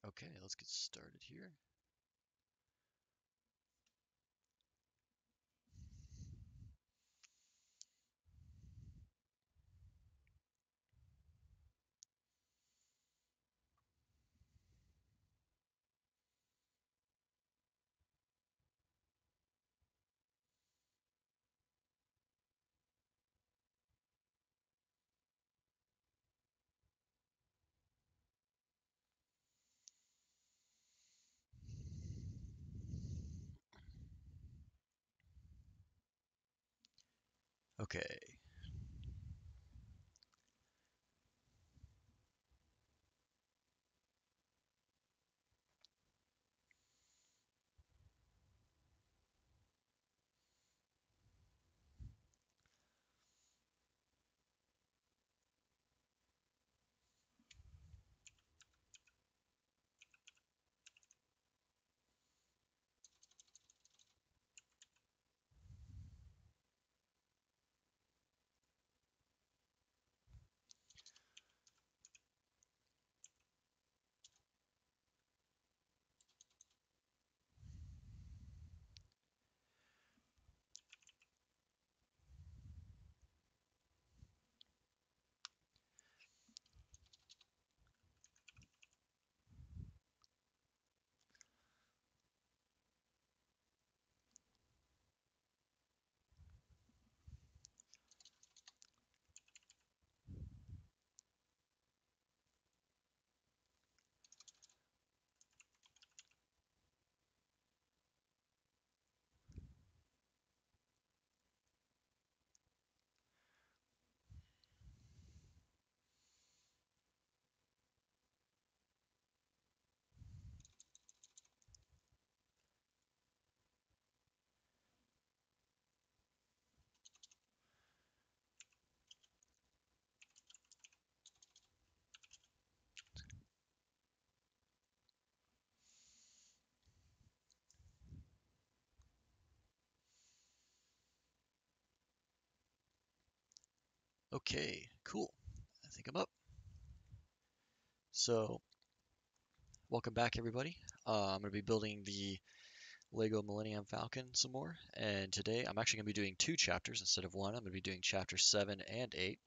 Okay, let's get started here. Okay, okay, cool. I think I'm up. So, welcome back, everybody. I'm going to be building the Lego Millennium Falcon some more, and today I'm actually going to be doing two chapters instead of one. I'm going to be doing chapter 7 and 8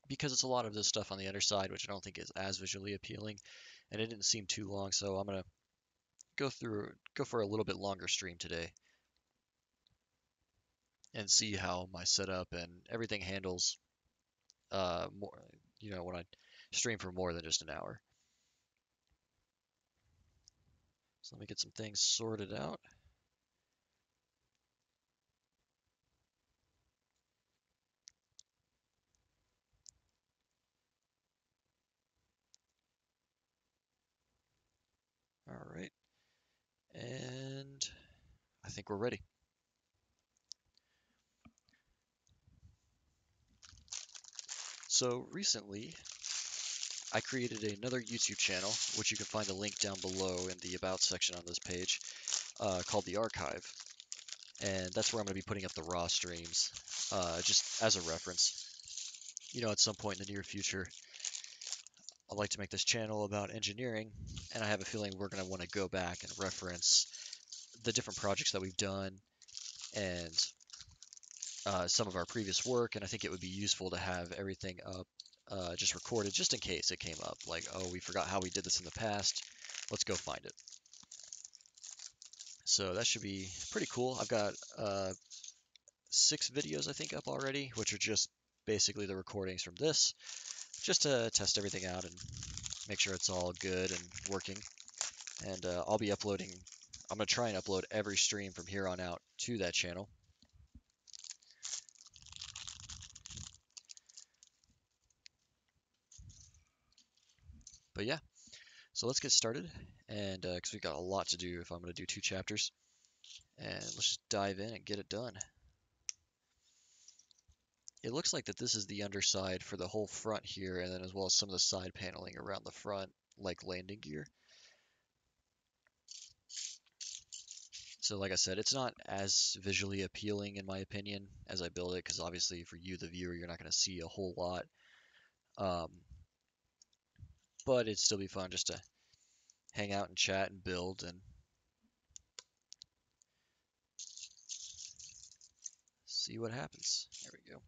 because it's a lot of this stuff on the underside, which I don't think is as visually appealing, and it didn't seem too long, so I'm going to go for a little bit longer stream today and see how my setup and everything handles more, when I stream for more than just an hour. So let me get some things sorted out. All right, and I think we're ready. So recently, I created another YouTube channel, which you can find a link down below in the About section on this page, called The Archive. And that's where I'm going to be putting up the raw streams, just as a reference. At some point in the near future, I'd like to make this channel about engineering, and I have a feeling we're going to want to go back and reference the different projects that we've done and some of our previous work, and I think it would be useful to have everything up just recorded just in case it came up. Like, oh, we forgot how we did this in the past. Let's go find it. So that should be pretty cool. I've got 6 videos, I think, up already, which are just basically the recordings from this, just to test everything out and make sure it's all good and working. And I'll be uploading, I'm going to try and upload every stream from here on out to that channel. But yeah, so let's get started. And because we've got a lot to do if I'm going to do 2 chapters. And let's just dive in and get it done. It looks like that this is the underside for the whole front here, and then as well as some of the side paneling around the front, like landing gear. So like I said, it's not as visually appealing in my opinion as I build it, because obviously for you, the viewer, you're not going to see a whole lot. Um, but it'd still be fun just to hang out and chat and build and see what happens. There we go.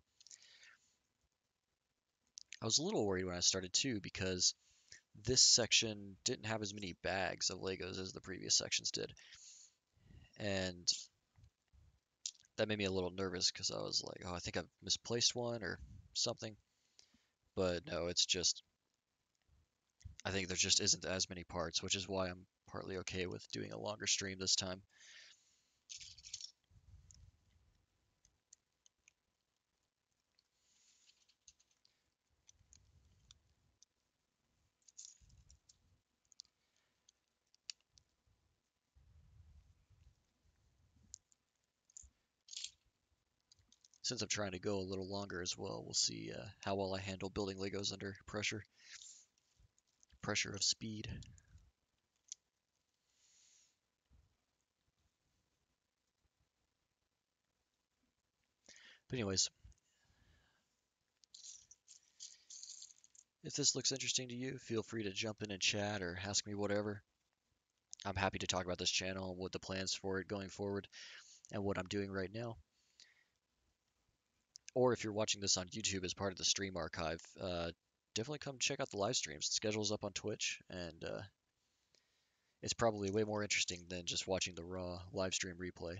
I was a little worried when I started too because this section didn't have as many bags of Legos as the previous sections did. And that made me a little nervous because I was like, oh, I think I've misplaced one or something. But no, it's just, I think there just isn't as many parts, which is why I'm partly okay with doing a longer stream this time. Since I'm trying to go a little longer as well, we'll see how well I handle building Legos under pressure. Pressure of speed. But anyways, if this looks interesting to you, feel free to jump in and chat or ask me whatever. I'm happy to talk about this channel and what the plans for it going forward and what I'm doing right now. Or if you're watching this on YouTube as part of the stream archive, definitely come check out the live streams. The schedule's up on Twitch, and it's probably way more interesting than just watching the raw live stream replay.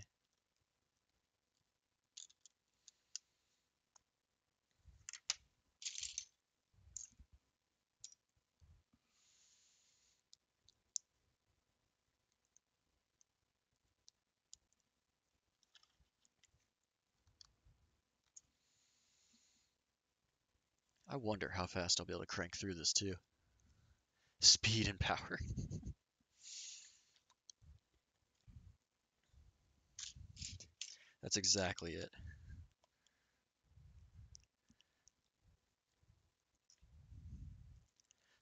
I wonder how fast I'll be able to crank through this too. Speed and power. That's exactly it.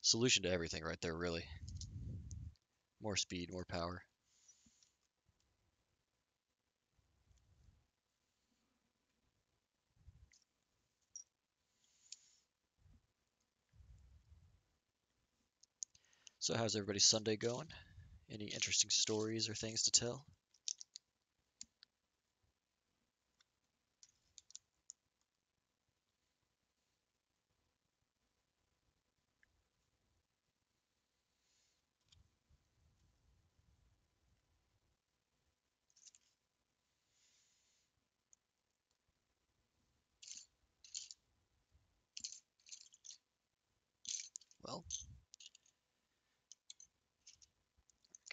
Solution to everything right there, really. More speed, more power. So how's everybody's Sunday going? Any interesting stories or things to tell? Well,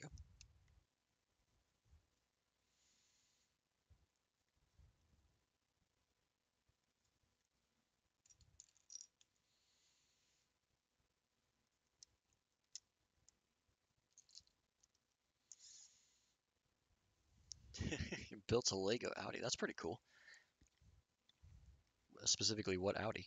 go. You built a Lego Audi. That's pretty cool. Specifically, what Audi?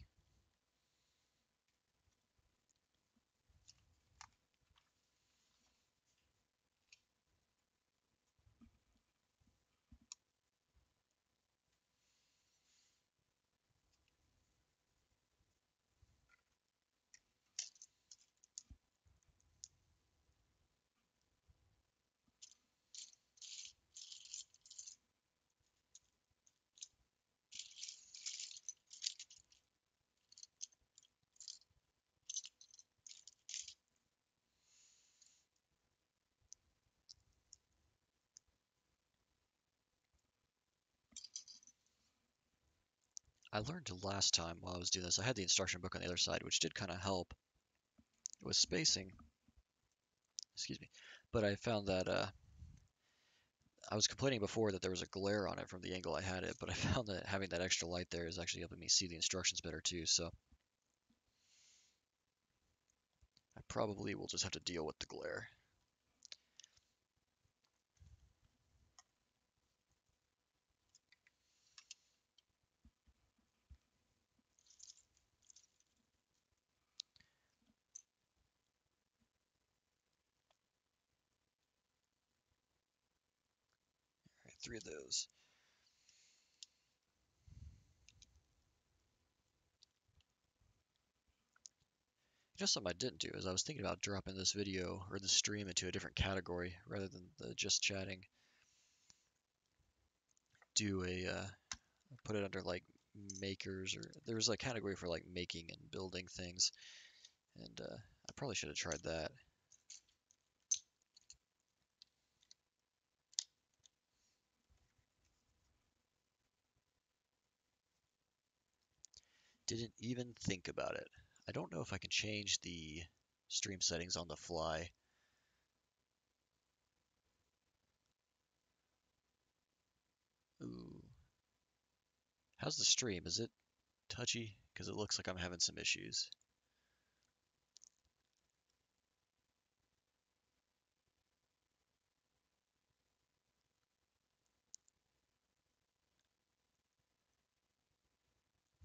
I learned last time while I was doing this, I had the instruction book on the other side, which did kind of help with spacing. Excuse me. But I found that I was complaining before that there was a glare on it from the angle I had it, but I found that having that extra light there is actually helping me see the instructions better too, so I probably will just have to deal with the glare. All right, 3 of those. Just something I didn't do is I was thinking about dropping this video or the stream into a different category rather than the just chatting. Do a put it under like makers, or there's a category for like making and building things, and I probably should have tried that. Didn't even think about it. I don't know if I can change the stream settings on the fly. Ooh. How's the stream? Is it touchy? Because it looks like I'm having some issues.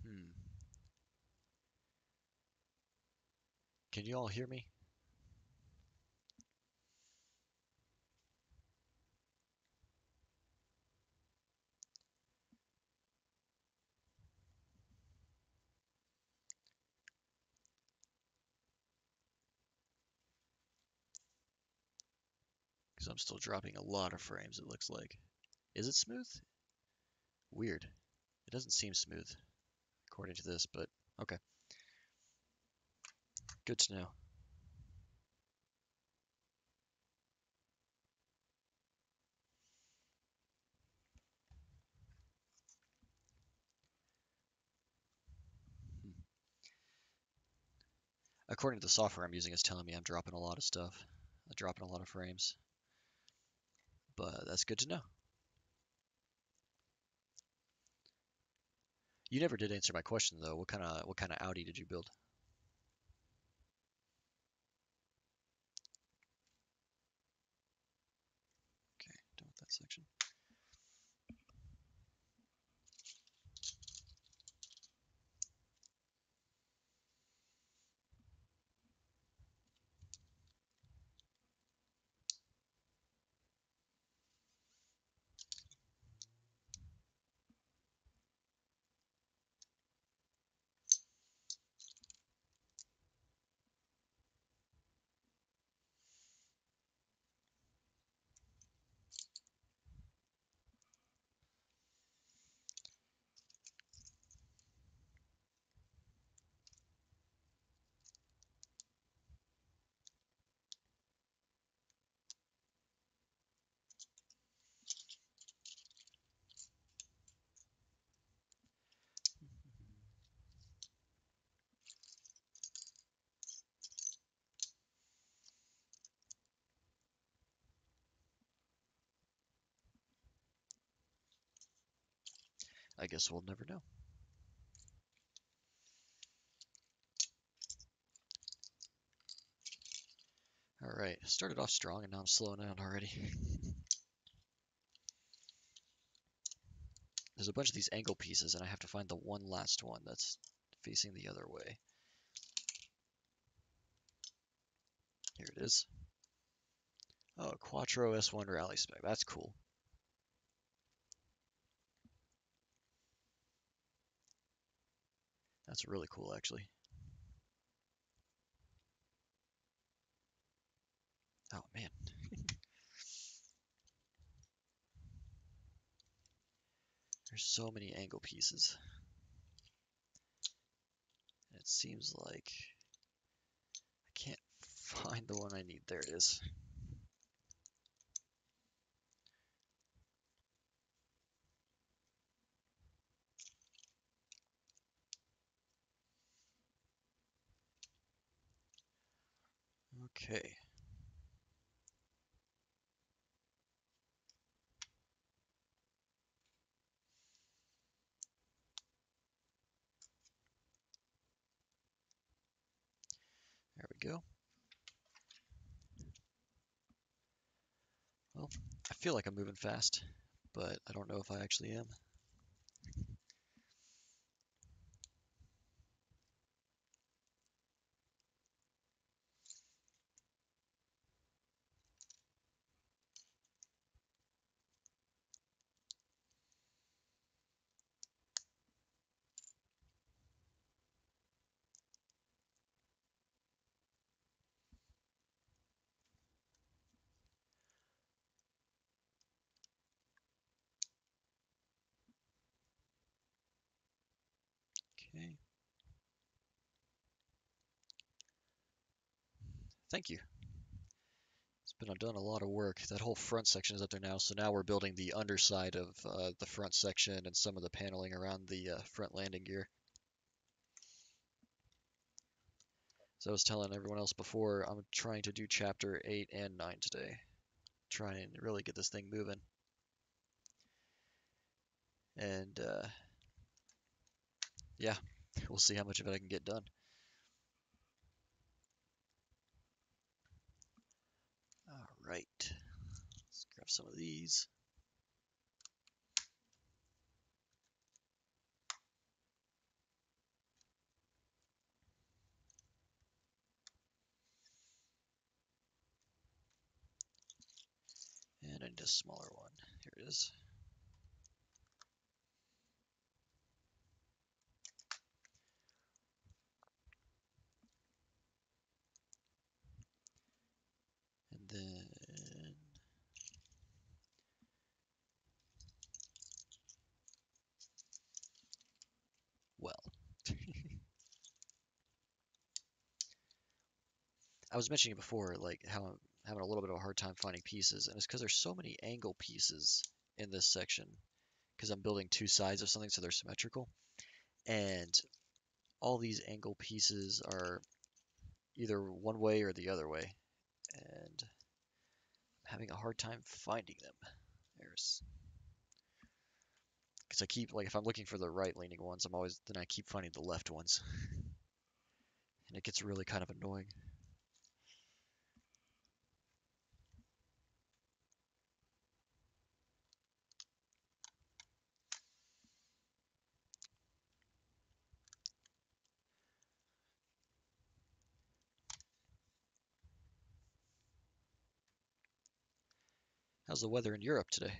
Hmm. Can you all hear me? Because I'm still dropping a lot of frames, it looks like. Is it smooth? Weird. It doesn't seem smooth, according to this, but okay. Good to know. Hmm. According to the software I'm using, it's telling me I'm dropping a lot of stuff. I'm dropping a lot of frames. But that's good to know. You never did answer my question though. What kind of Audi did you build? Okay, done with that section. I guess we'll never know. All right, started off strong and now I'm slowing down already. There's a bunch of these angle pieces and I have to find the one last one that's facing the other way. Here it is. Oh, Quattro S1 Rally Spec. That's cool. That's really cool, actually. Oh, man. There's so many angle pieces. It seems like I can't find the one I need. There it is. Okay. There we go. Well, I feel like I'm moving fast, but I don't know if I actually am. Thank you. It's been done a lot of work. That whole front section is up there now, so now we're building the underside of the front section and some of the paneling around the front landing gear. So I was telling everyone else before, I'm trying to do chapter 8 and 9 today. Try and really get this thing moving. And yeah, we'll see how much of it I can get done. All right, let's grab some of these. And I need a smaller one. Here it is. And then, well, I was mentioning before, like how I'm having a little bit of a hard time finding pieces, and it's because there's so many angle pieces in this section, because I'm building two sides of something so they're symmetrical, and all these angle pieces are either one way or the other way, and I'm having a hard time finding them. There's because I keep like if I'm looking for the right leaning ones, I keep finding the left ones, and it gets really kind of annoying. How's the weather in Europe today?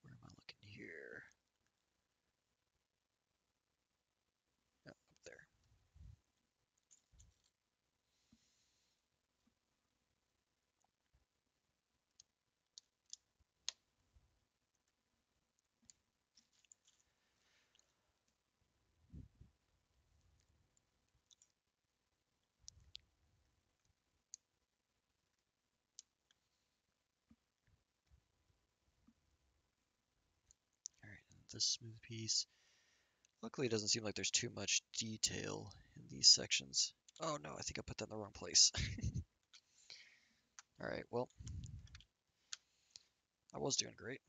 Where am I looking here? Oh, up there. All right, this smooth piece. Luckily, it doesn't seem like there's too much detail in these sections. Oh no, I think I put that in the wrong place. All right, well, I was doing great.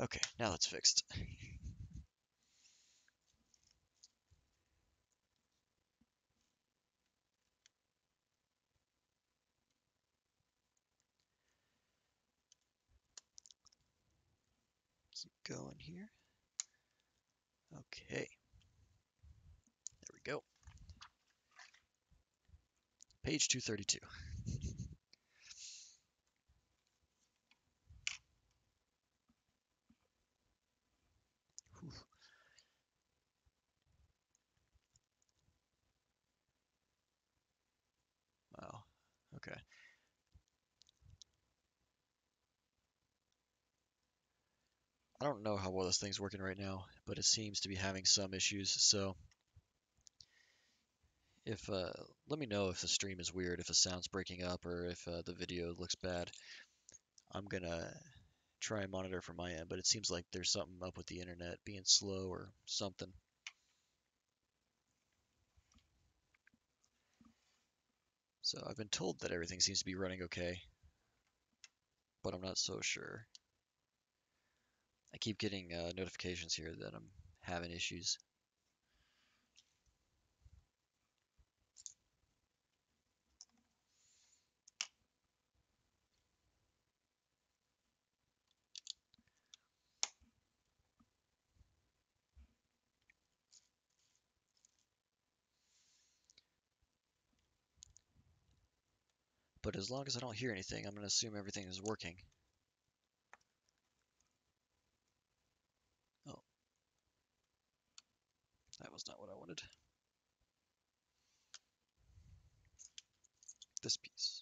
Okay, now that's fixed. Keep going here. Okay, there we go. Page 232. Whew. Wow, okay. I don't know how well this thing's working right now, but it seems to be having some issues, so if let me know if the stream is weird, if the sound's breaking up, or if the video looks bad. I'm gonna try and monitor from my end, but it seems like there's something up with the internet being slow or something. So I've been told that everything seems to be running okay, but I'm not so sure. I keep getting notifications here that I'm having issues. But as long as I don't hear anything, I'm going to assume everything is working. Oh, that was not what I wanted. This piece.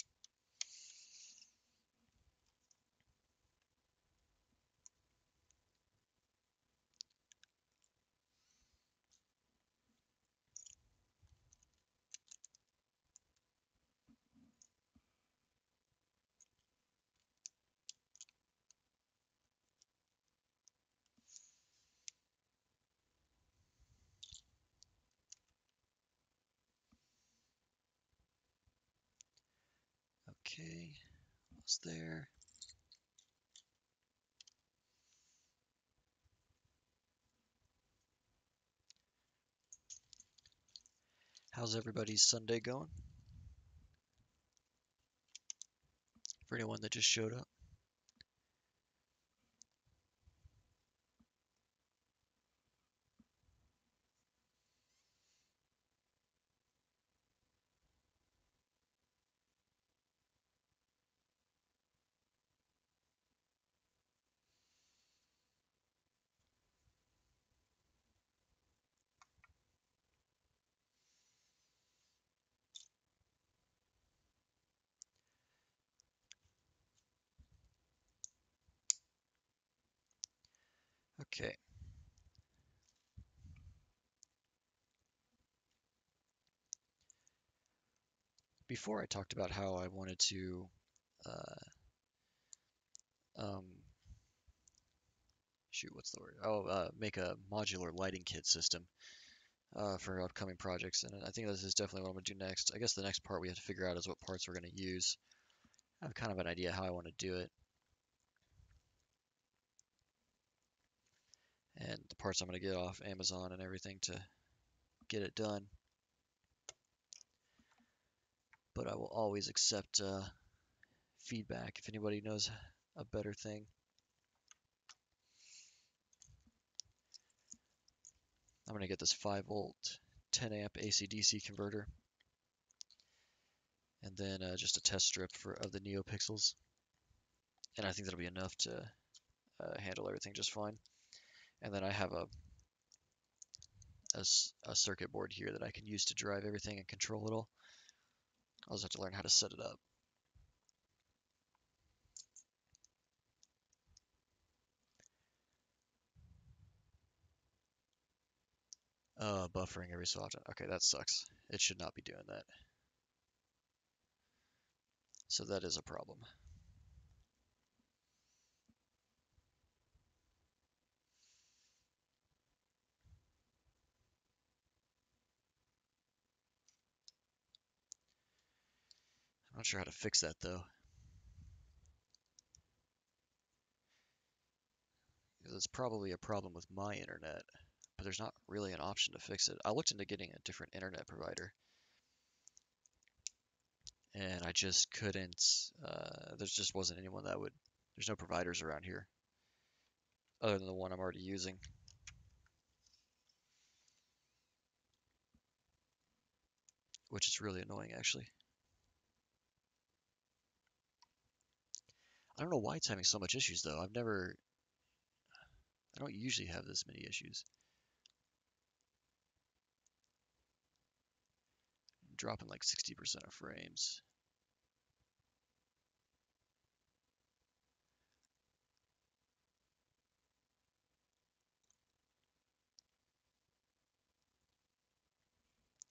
Okay, almost there. How's everybody's Sunday going? For anyone that just showed up. Okay. Before I talked about how I wanted to uh, um, shoot, what's the word? Oh, make a modular lighting kit system for upcoming projects, and I think this is definitely what I'm going to do next. I guess the next part we have to figure out is what parts we're going to use. I have kind of an idea how I want to do it, and the parts I'm going to get off Amazon and everything to get it done. But I will always accept feedback if anybody knows a better thing. I'm going to get this 5-volt, 10 amp AC/DC converter, and then just a test strip of the NeoPixels, and I think that'll be enough to handle everything just fine. And then I have a circuit board here that I can use to drive everything and control it all. I'll just have to learn how to set it up. Buffering every so often. Okay, that sucks. It should not be doing that. So that is a problem. I'm not sure how to fix that though. It's probably a problem with my internet, but there's not really an option to fix it. I looked into getting a different internet provider, and I just couldn't. There just wasn't anyone that would. There's no providers around here other than the one I'm already using, which is really annoying actually. I don't know why it's having so much issues though. I don't usually have this many issues. I'm dropping like 60% of frames.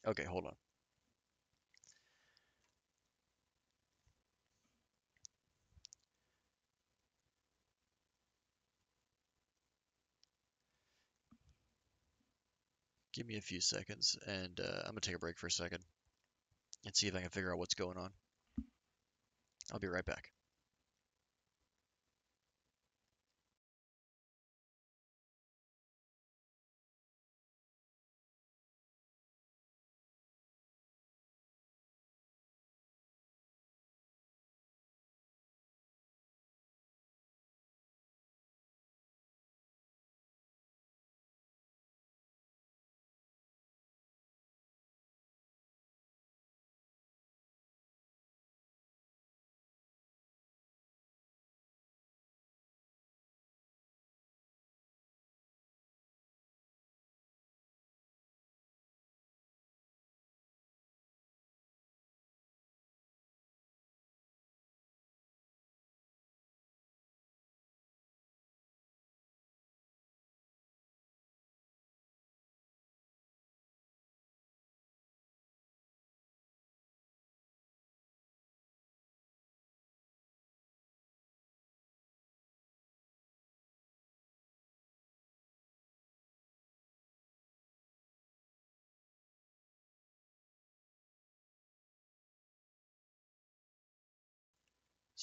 Okay, hold on. Give me a few seconds, and I'm gonna take a break for a second and see if I can figure out what's going on. I'll be right back.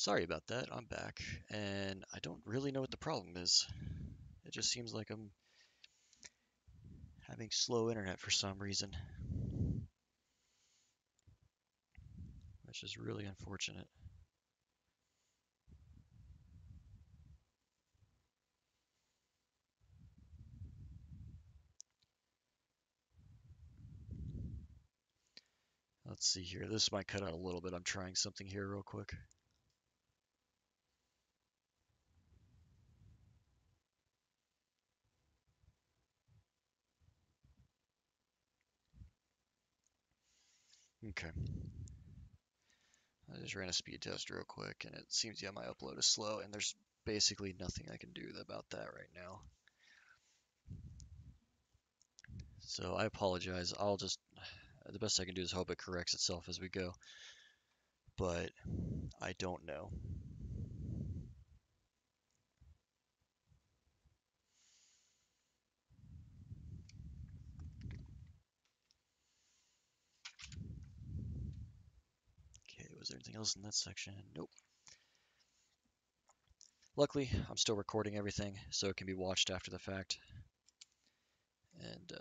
Sorry about that, I'm back, and I don't really know what the problem is. It just seems like I'm having slow internet for some reason, which is really unfortunate. Let's see here. This might cut out a little bit. I'm trying something here real quick. Okay. I just ran a speed test real quick, and it seems, yeah, my upload is slow, and there's basically nothing I can do about that right now. So I apologize. The best I can do is hope it corrects itself as we go, but I don't know. Okay, was there anything else in that section? Nope. Luckily, I'm still recording everything, so it can be watched after the fact. And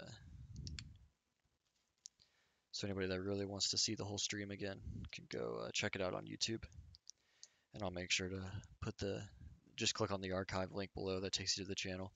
so anybody that really wants to see the whole stream again can go check it out on YouTube. And I'll make sure to put just click on the archive link below that takes you to the channel.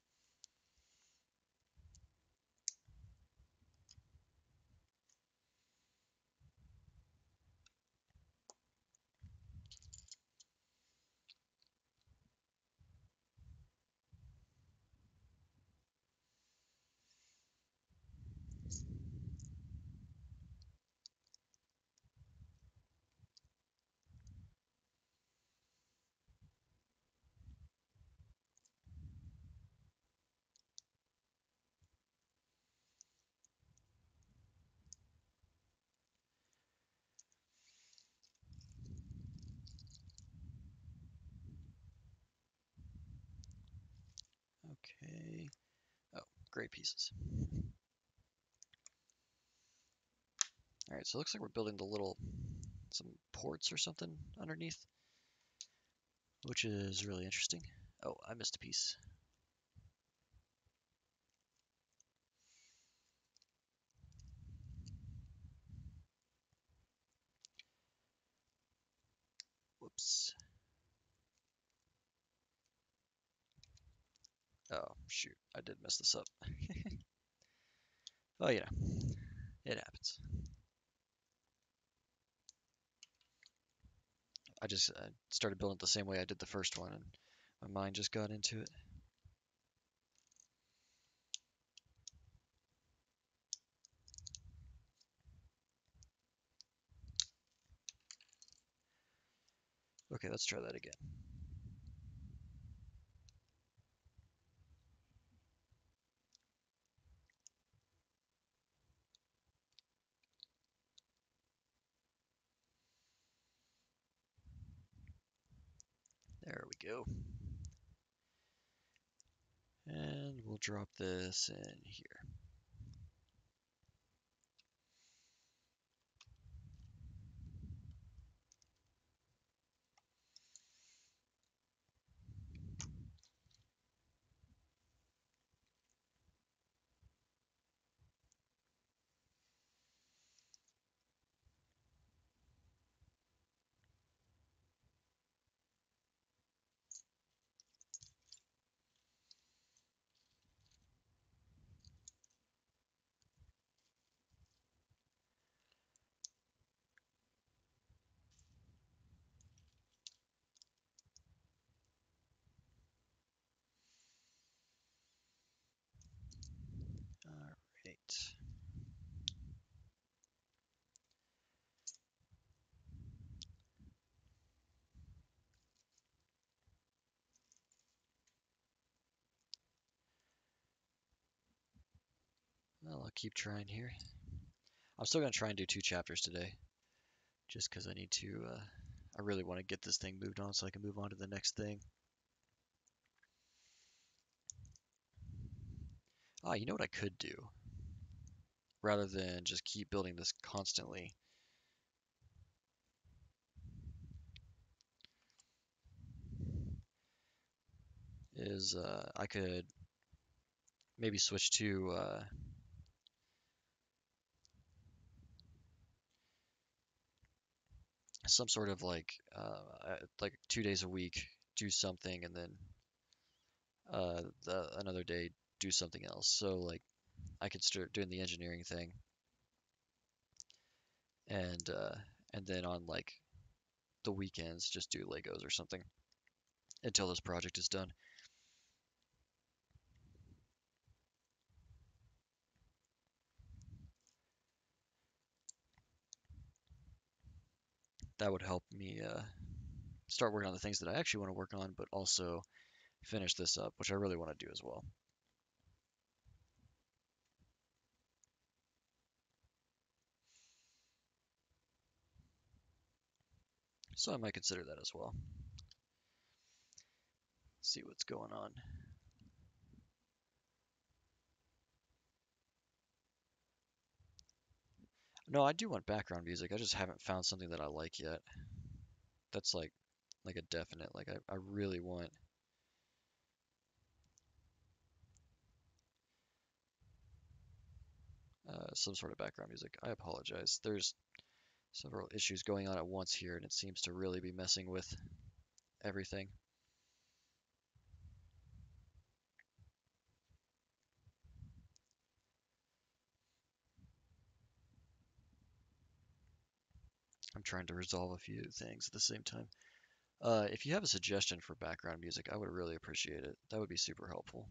Okay. Oh, great pieces. All right, so it looks like we're building some ports or something underneath, which is really interesting. Oh, I missed a piece. Whoops. Oh, shoot. I did mess this up. Oh, yeah. It happens. I just started building it the same way I did the first one, and my mind just got into it. Okay, let's try that again. There we go. And we'll drop this in here. All right. Well, I'll keep trying here. I'm still going to try and do 2 chapters today, just because I need to, I really want to get this thing moved on so I can move on to the next thing. Ah, you know what I could do? Rather than just keep building this constantly, is I could maybe switch to some sort of like 2 days a week do something, and then another day do something else. So like I could start doing the engineering thing, and uh, and then on like the weekends just do Legos or something until this project is done. That would help me start working on the things that I actually want to work on, but also finish this up, which I really want to do as well. So I might consider that as well. See what's going on. No, I do want background music. I just haven't found something that I like yet. That's like a definite. Like I really want some sort of background music. I apologize. There's several issues going on at once here, and it seems to really be messing with everything. I'm trying to resolve a few things at the same time. If you have a suggestion for background music, I would really appreciate it. That would be super helpful.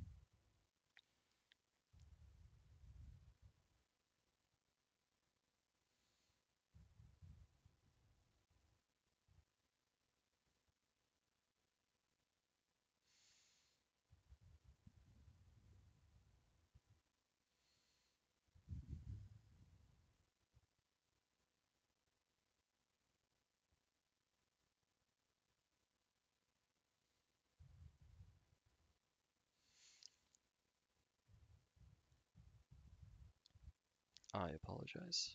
I apologize.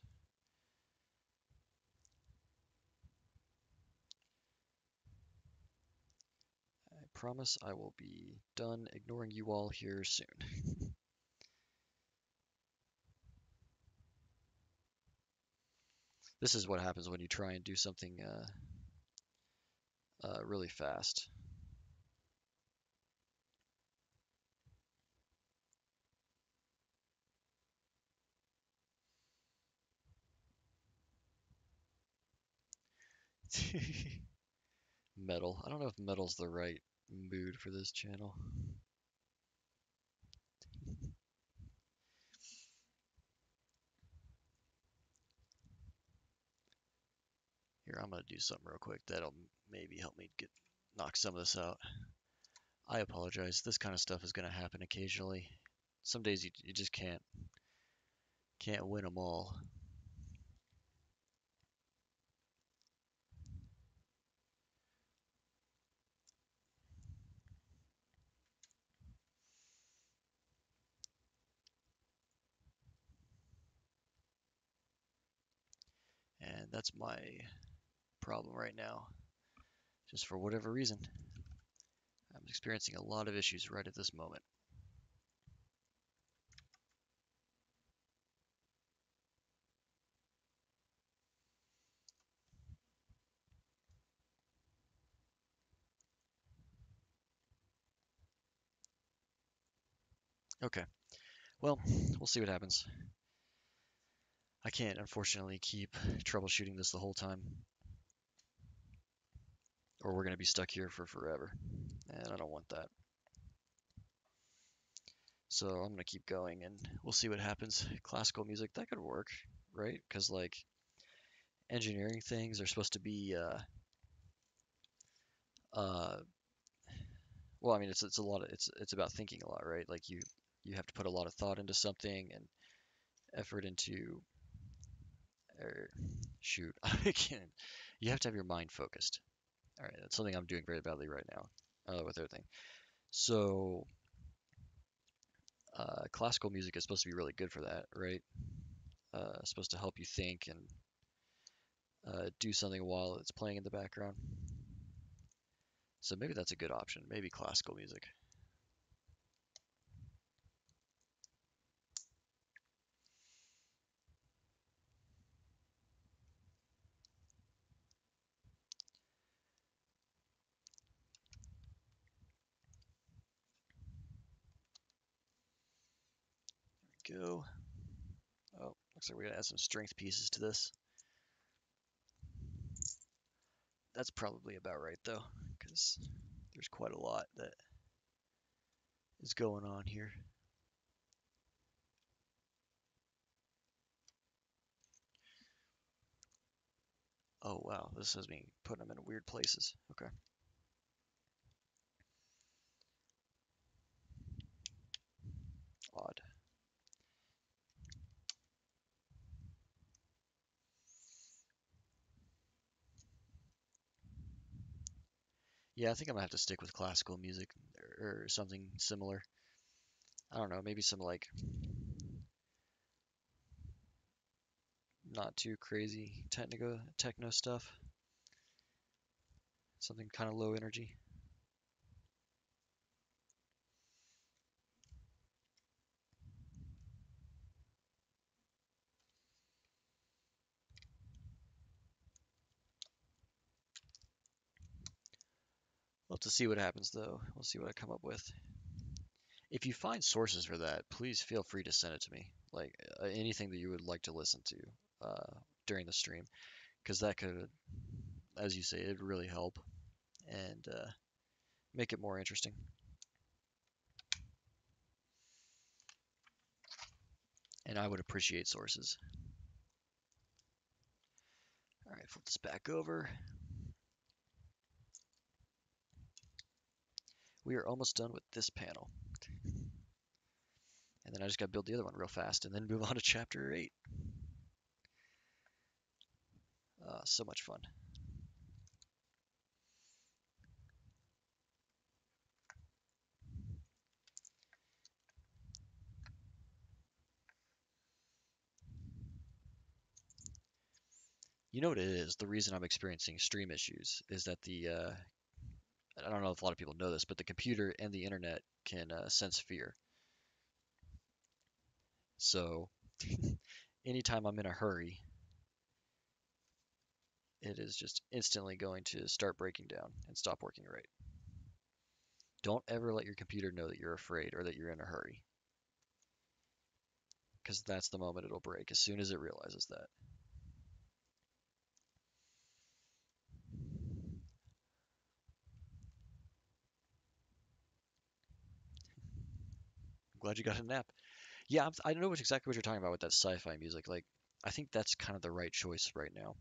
I promise I will be done ignoring you all here soon. This is what happens when you try and do something really fast. Metal. I don't know if metal's the right mood for this channel. Here, I'm gonna do something real quick that'll maybe help me get knock some of this out. I apologize. This kind of stuff is gonna happen occasionally. Some days you just can't win them all. And that's my problem right now. Just for whatever reason, I'm experiencing a lot of issues right at this moment. Okay, well, we'll see what happens. I can't, unfortunately, keep troubleshooting this the whole time, or we're going to be stuck here for forever, and I don't want that. So I'm going to keep going, and we'll see what happens. Classical music, that could work, right? Because, like, engineering things are supposed to be, uh, well, I mean, it's a lot of, it's about thinking a lot, right? Like, you have to put a lot of thought into something and effort into, or, shoot, I can't, you have to have your mind focused. All right, that's something I'm doing very badly right now with everything. So, classical music is supposed to be really good for that, right? Supposed to help you think and do something while it's playing in the background. So maybe that's a good option. Maybe classical music. go. Oh, looks like we gotta add some strength pieces to this. That's probably about right though, because there's quite a lot that is going on here. Oh wow, this has me putting them in weird places. Okay. Odd. Yeah, I think I'm gonna have to stick with classical music or something similar. I don't know, maybe some like not too crazy techno stuff. Something kind of low energy. We'll have to see what happens though. We'll see what I come up with. If you find sources for that, please feel free to send it to me. Like anything that you would like to listen to during the stream, because that could, as you say, it'd really help and make it more interesting. And I would appreciate sources. All right, flip this back over. We are almost done with this panel. And then I just got to build the other one real fast and then move on to chapter 8. So much fun. You know what it is? The reason I'm experiencing stream issues is that I don't know if a lot of people know this, but the computer and the internet can sense fear. So anytime I'm in a hurry, it is just instantly going to start breaking down and stop working right. Don't ever let your computer know that you're afraid or that you're in a hurry, because that's the moment it'll break as soon as it realizes that. I'm glad you got a nap. Yeah, I know exactly what you're talking about with that sci-fi music. Like, I think that's kind of the right choice right now.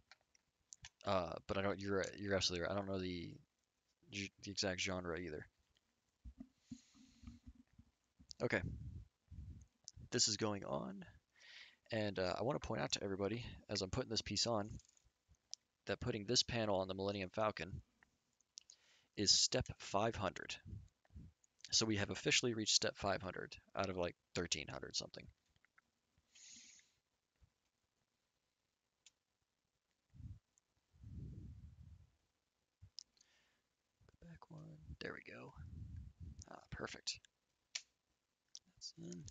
But I don't. You're absolutely right. I don't know the exact genre either. Okay, this is going on, and I want to point out to everybody as I'm putting this piece on that putting this panel on the Millennium Falcon is step 500. So we have officially reached step 500 out of like 1300 something. Back one. There we go. Perfect. That's in.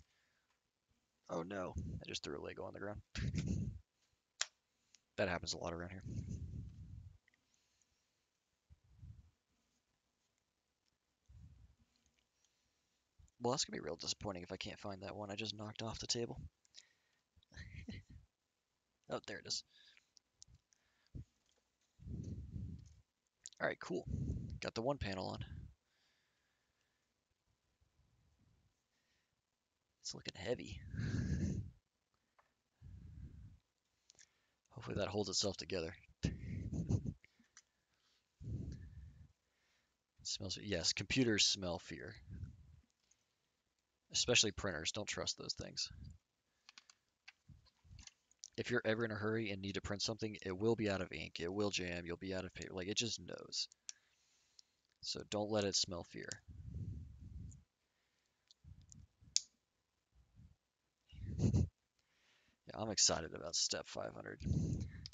Oh no, I just threw a Lego on the ground. That happens a lot around here. Well, that's gonna be real disappointing if I can't find that one I just knocked off the table. Oh, there it is. All right, cool. Got the one panel on. It's looking heavy. Hopefully that holds itself together. It smells. Yes, computers smell fear. Especially printers. Don't trust those things. If you're ever in a hurry and need to print something, it will be out of ink. It will jam. You'll be out of paper. Like, it just knows. So don't let it smell fear. Yeah, I'm excited about step 500.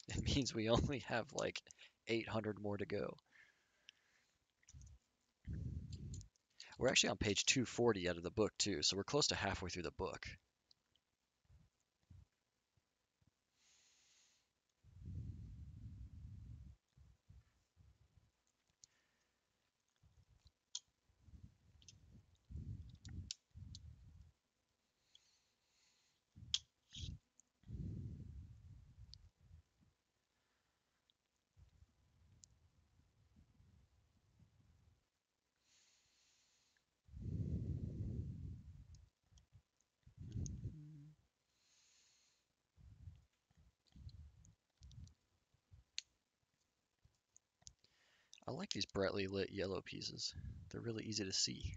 It means we only have like 800 more to go. We're actually on page 240 out of the book too, so we're close to halfway through the book. I like these brightly lit yellow pieces. They're really easy to see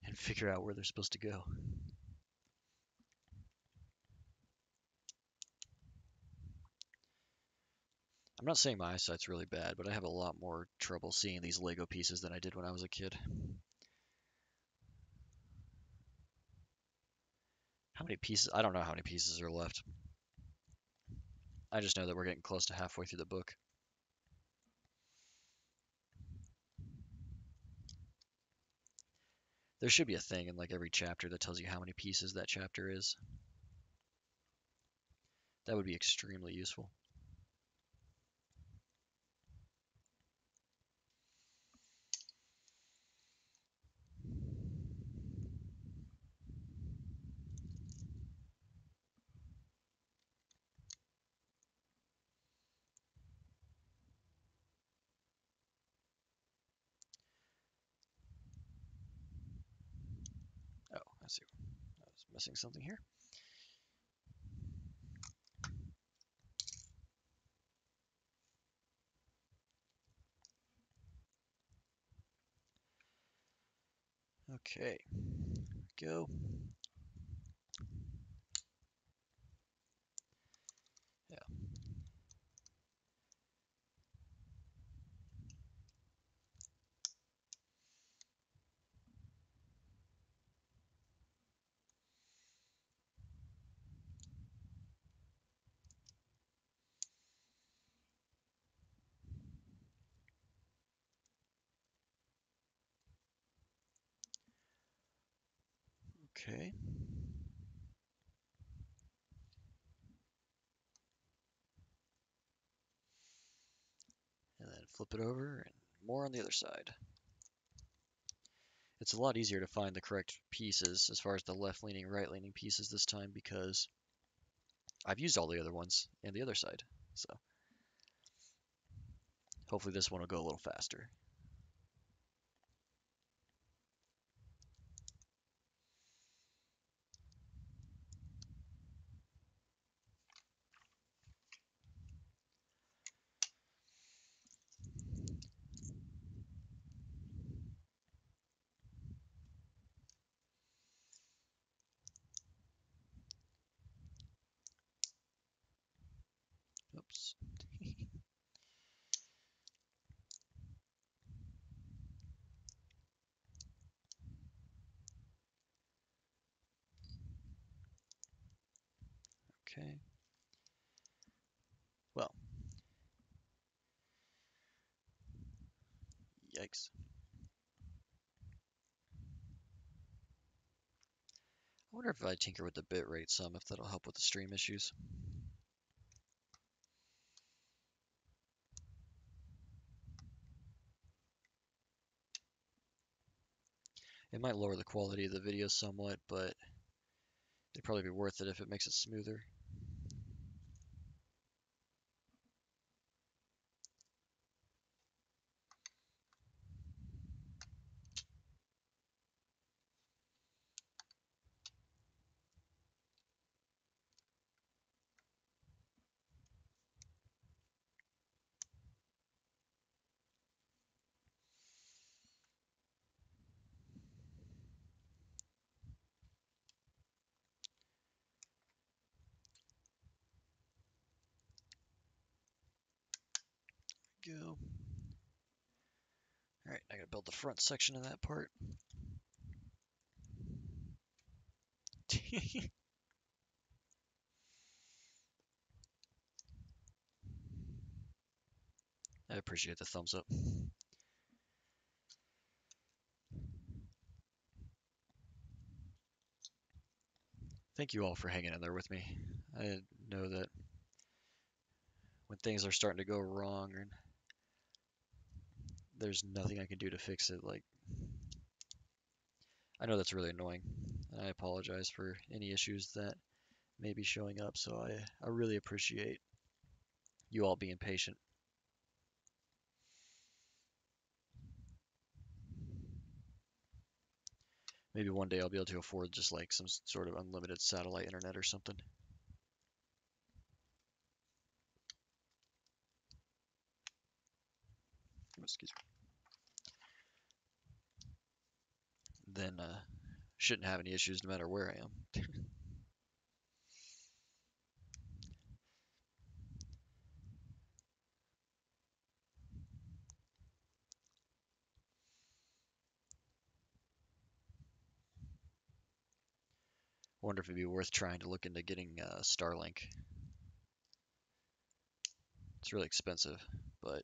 and figure out where they're supposed to go. I'm not saying my eyesight's really bad, but I have a lot more trouble seeing these Lego pieces than I did when I was a kid. How many pieces? I don't know how many pieces are left. I just know that we're getting close to halfway through the book. There should be a thing in like every chapter that tells you how many pieces that chapter is. That would be extremely useful. Oh, I see. I was missing something here. Okay, go. Yeah. Okay. And then flip it over and more on the other side. It's a lot easier to find the correct pieces as far as the left-leaning, right-leaning pieces this time because I've used all the other ones and the other side. So hopefully this one will go a little faster. Oops. Okay. Well, yikes. I wonder if I tinker with the bitrate some, if that'll help with the stream issues. It might lower the quality of the video somewhat, but it'd probably be worth it if it makes it smoother. Go. Alright, I gotta build the front section of that part. I appreciate the thumbs up. Thank you all for hanging in there with me. I know that when things are starting to go wrong and there's nothing I can do to fix it, like, I know that's really annoying. I apologize for any issues that may be showing up, so I really appreciate you all being patient. Maybe one day I'll be able to afford just like some sort of unlimited satellite internet or something. excuse me, then shouldn't have any issues no matter where I am. Wonder if it'd be worth trying to look into getting Starlink. It's really expensive, but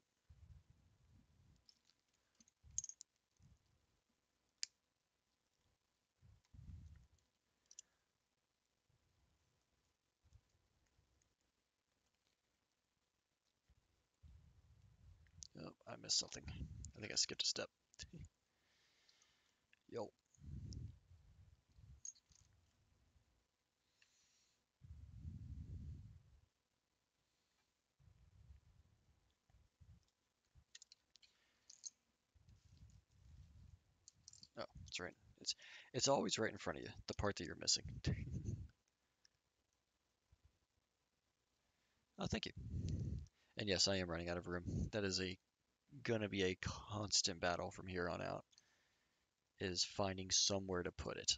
oh, I missed something. I think I skipped a step. Yo. Oh, it's right. It's always right in front of you, the part that you're missing. Oh, thank you. And yes, I am running out of room. That is gonna be a constant battle from here on out, is finding somewhere to put it.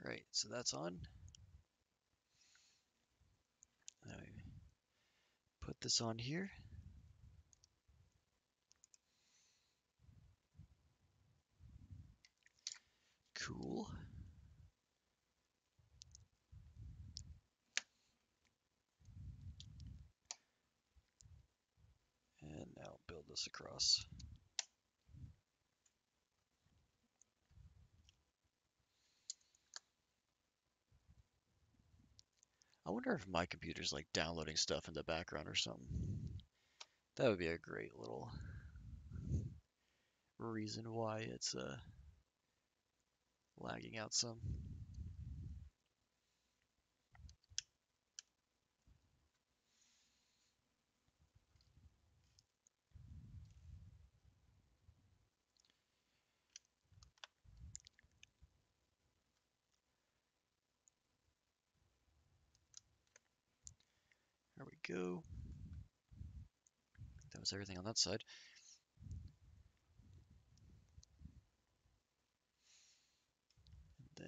All right, so that's on. Now we put this on here. Cool. And now build this across. I wonder if my computer's like downloading stuff in the background or something. That would be a great little reason why it's lagging out some. There we go. That was everything on that side. Then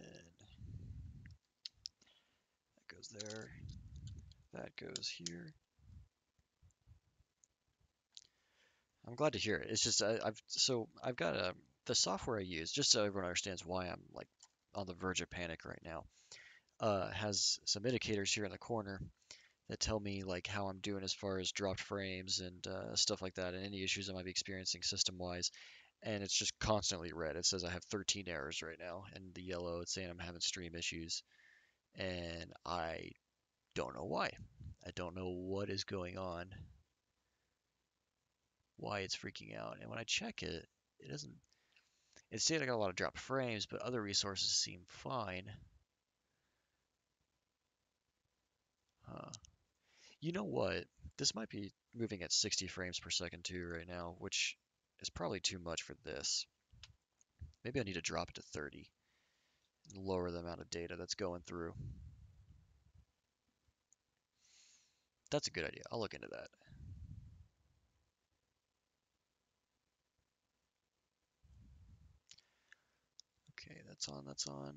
that goes there. That goes here. I'm glad to hear it. It's just I've got the software I use, just so everyone understands why I'm like on the verge of panic right now. Has some indicators here in the corner that tell me like how I'm doing as far as dropped frames and stuff like that, and any issues I might be experiencing system-wise. And it's just constantly red. It says I have 13 errors right now, and the yellow it's saying I'm having stream issues, and I don't know why. I don't know what is going on, why it's freaking out. And when I check it, it doesn't. It's saying I got a lot of dropped frames, but other resources seem fine. Huh. You know what? This might be moving at 60 frames per second too right now, which is probably too much for this. Maybe I need to drop it to 30 and lower the amount of data that's going through. That's a good idea. I'll look into that. Okay, that's on, that's on.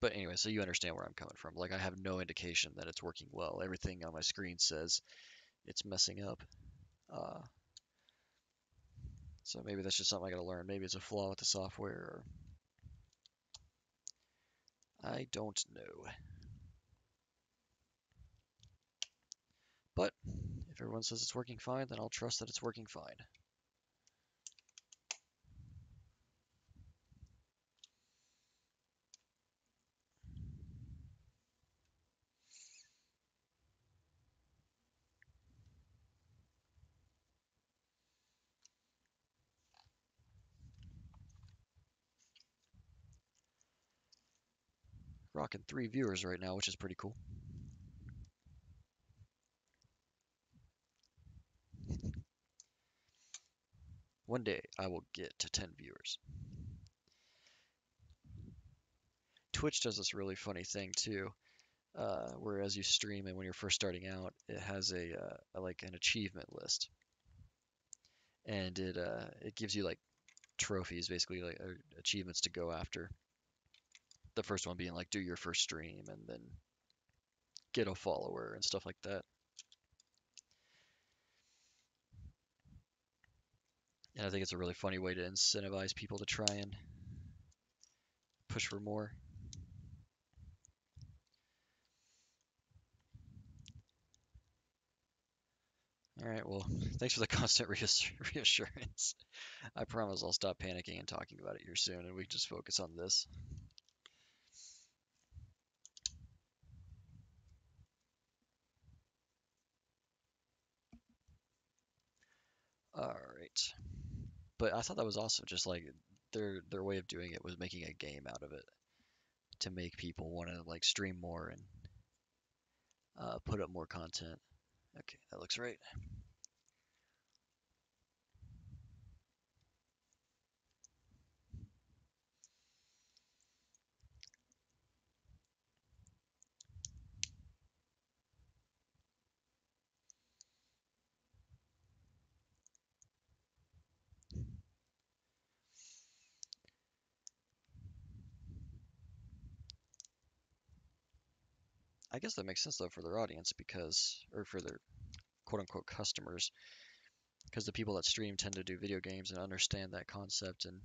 But anyway, so you understand where I'm coming from. Like, I have no indication that it's working well. Everything on my screen says it's messing up. Uh, so maybe that's just something I gotta learn. Maybe it's a flaw with the software, or I don't know. But if everyone says it's working fine, then I'll trust that it's working fine. Rocking 3 viewers right now, which is pretty cool. One day I will get to 10 viewers. Twitch does this really funny thing too, where as you stream and when you're first starting out, it has a like an achievement list, and it gives you like trophies, basically like achievements to go after. The first one being like do your first stream and then get a follower and stuff like that. And I think it's a really funny way to incentivize people to try and push for more. All right, well, thanks for the constant reassurance. I promise I'll stop panicking and talking about it here soon, and we can just focus on this. All right. But I thought that was also just like their way of doing it was making a game out of it to make people want to like stream more and put up more content. Okay, that looks right. I guess that makes sense though for their audience because, or for their quote unquote customers, because the people that stream tend to do video games and understand that concept and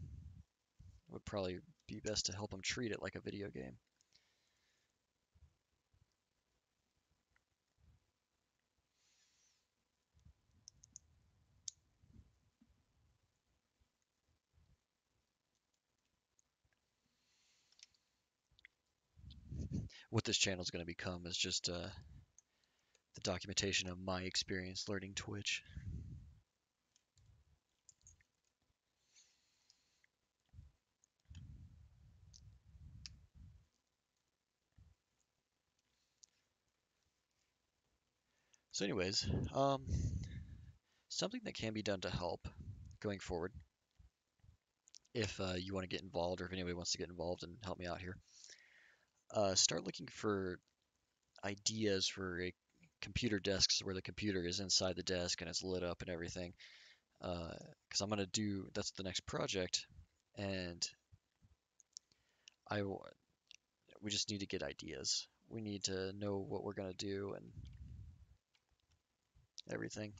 would probably be best to help them treat it like a video game. What this channel is going to become is just the documentation of my experience learning Twitch. So, anyways, something that can be done to help going forward, if you want to get involved or if anybody wants to get involved and help me out here, start looking for ideas for a computer desks where the computer is inside the desk and it's lit up and everything. Because I'm gonna do that's the next project, and I we just need to get ideas. We need to know what we're gonna do and everything.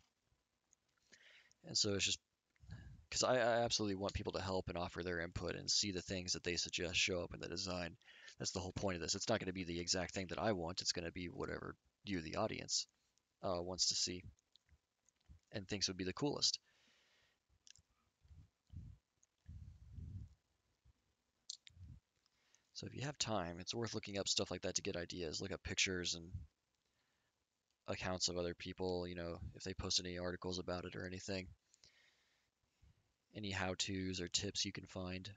And so it's just because I absolutely want people to help and offer their input and see the things that they suggest show up in the design. That's the whole point of this. It's not going to be the exact thing that I want. It's going to be whatever you, the audience, wants to see and thinks would be the coolest. So if you have time, it's worth looking up stuff like that to get ideas. Look up pictures and accounts of other people, if they post any articles about it or anything, any how-tos or tips you can find.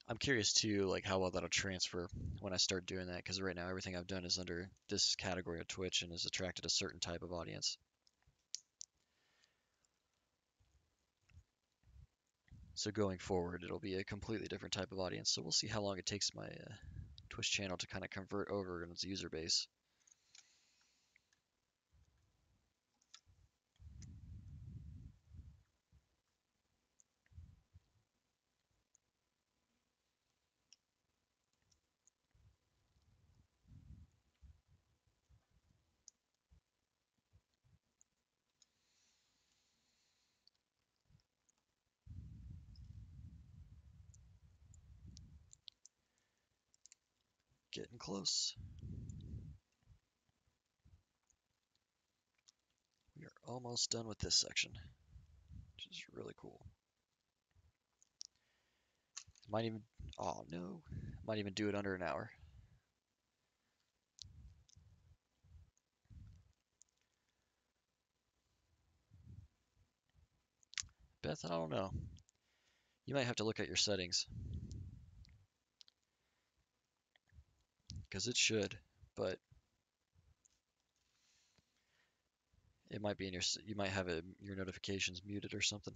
I'm curious too, like how well that'll transfer when I start doing that, because right now everything I've done is under this category of Twitch and has attracted a certain type of audience. So going forward, it'll be a completely different type of audience. So we'll see how long it takes my Twitch channel to kind of convert over in its user base. Getting close. We are almost done with this section, which is really cool. Might even, oh no, might even do it under an hour. Beth, I don't know. You might have to look at your settings, because it should, but It might be in you might have your notifications muted or something.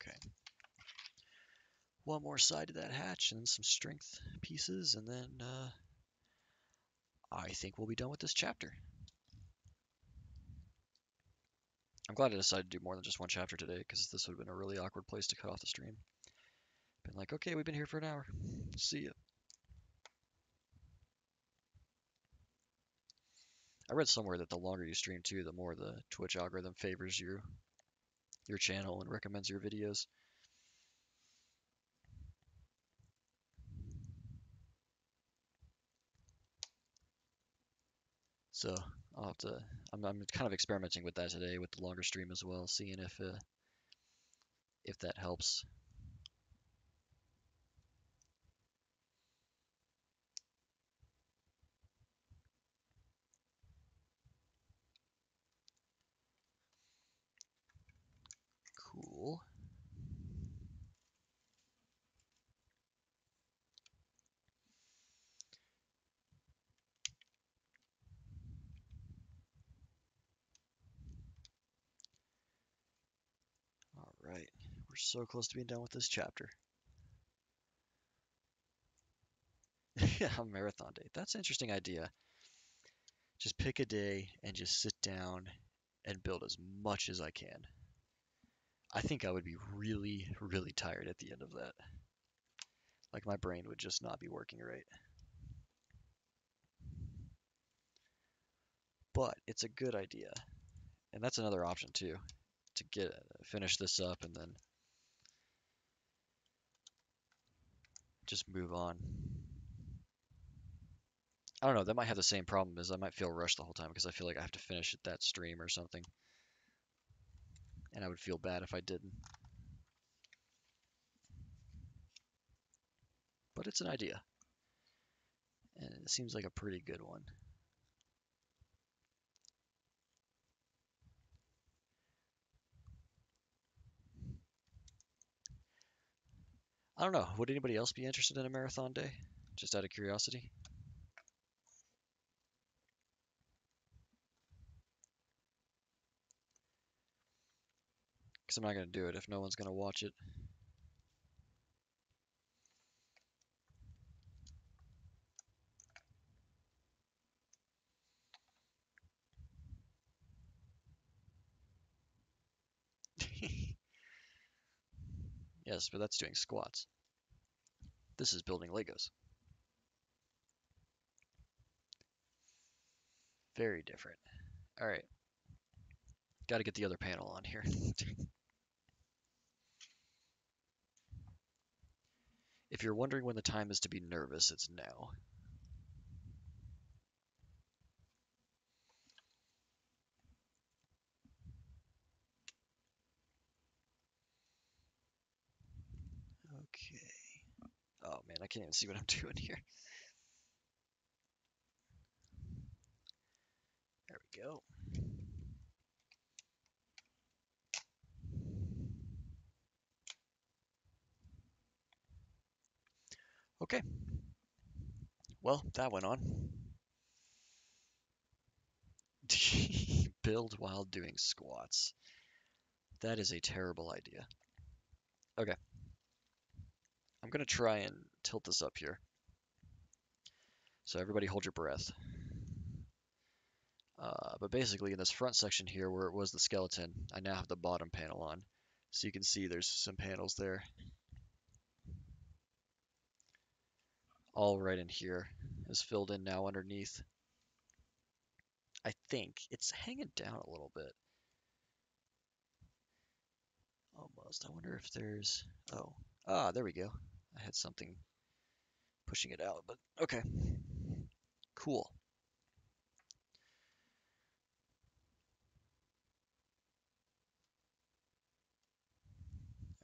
Okay. One more side to that hatch and some strength pieces, and then I think we'll be done with this chapter. I'm glad I decided to do more than just one chapter today, because this would have been a really awkward place to cut off the stream. Been like, okay, we've been here for an hour. See ya. I read somewhere that the longer you stream too, the more the Twitch algorithm favors your channel and recommends your videos. So I'll have to. I'm kind of experimenting with that today with the longer stream as well, seeing if that helps. Cool. All right, we're so close to being done with this chapter. Yeah, marathon day. That's an interesting idea. Just pick a day and just sit down and build as much as I can. I think I would be really, really tired at the end of that. Like my brain would just not be working right. But it's a good idea. And that's another option too, to finish this up and then just move on. I don't know, that might have the same problem as I might feel rushed the whole time because I feel like I have to finish that stream or something. And I would feel bad if I didn't. But it's an idea. And it seems like a pretty good one. I don't know, would anybody else be interested in a marathon day? Just out of curiosity? Because I'm not going to do it if no one's going to watch it. Yes, but that's doing squats. This is building Legos. Very different. All right. Got to get the other panel on here. If you're wondering when the time is to be nervous, it's now. Okay. Oh man, I can't even see what I'm doing here. There we go. Okay. Well, that went on. Build while doing squats. That is a terrible idea. Okay. I'm going to try and tilt this up here. So everybody hold your breath. But basically in this front section here where it was the skeleton, I now have the bottom panel on. So you can see there's some panels there. All right in here is filled in now underneath. I think it's hanging down a little bit. Almost. I wonder if there's... Oh. Ah, there we go. I had something pushing it out, but okay. Cool.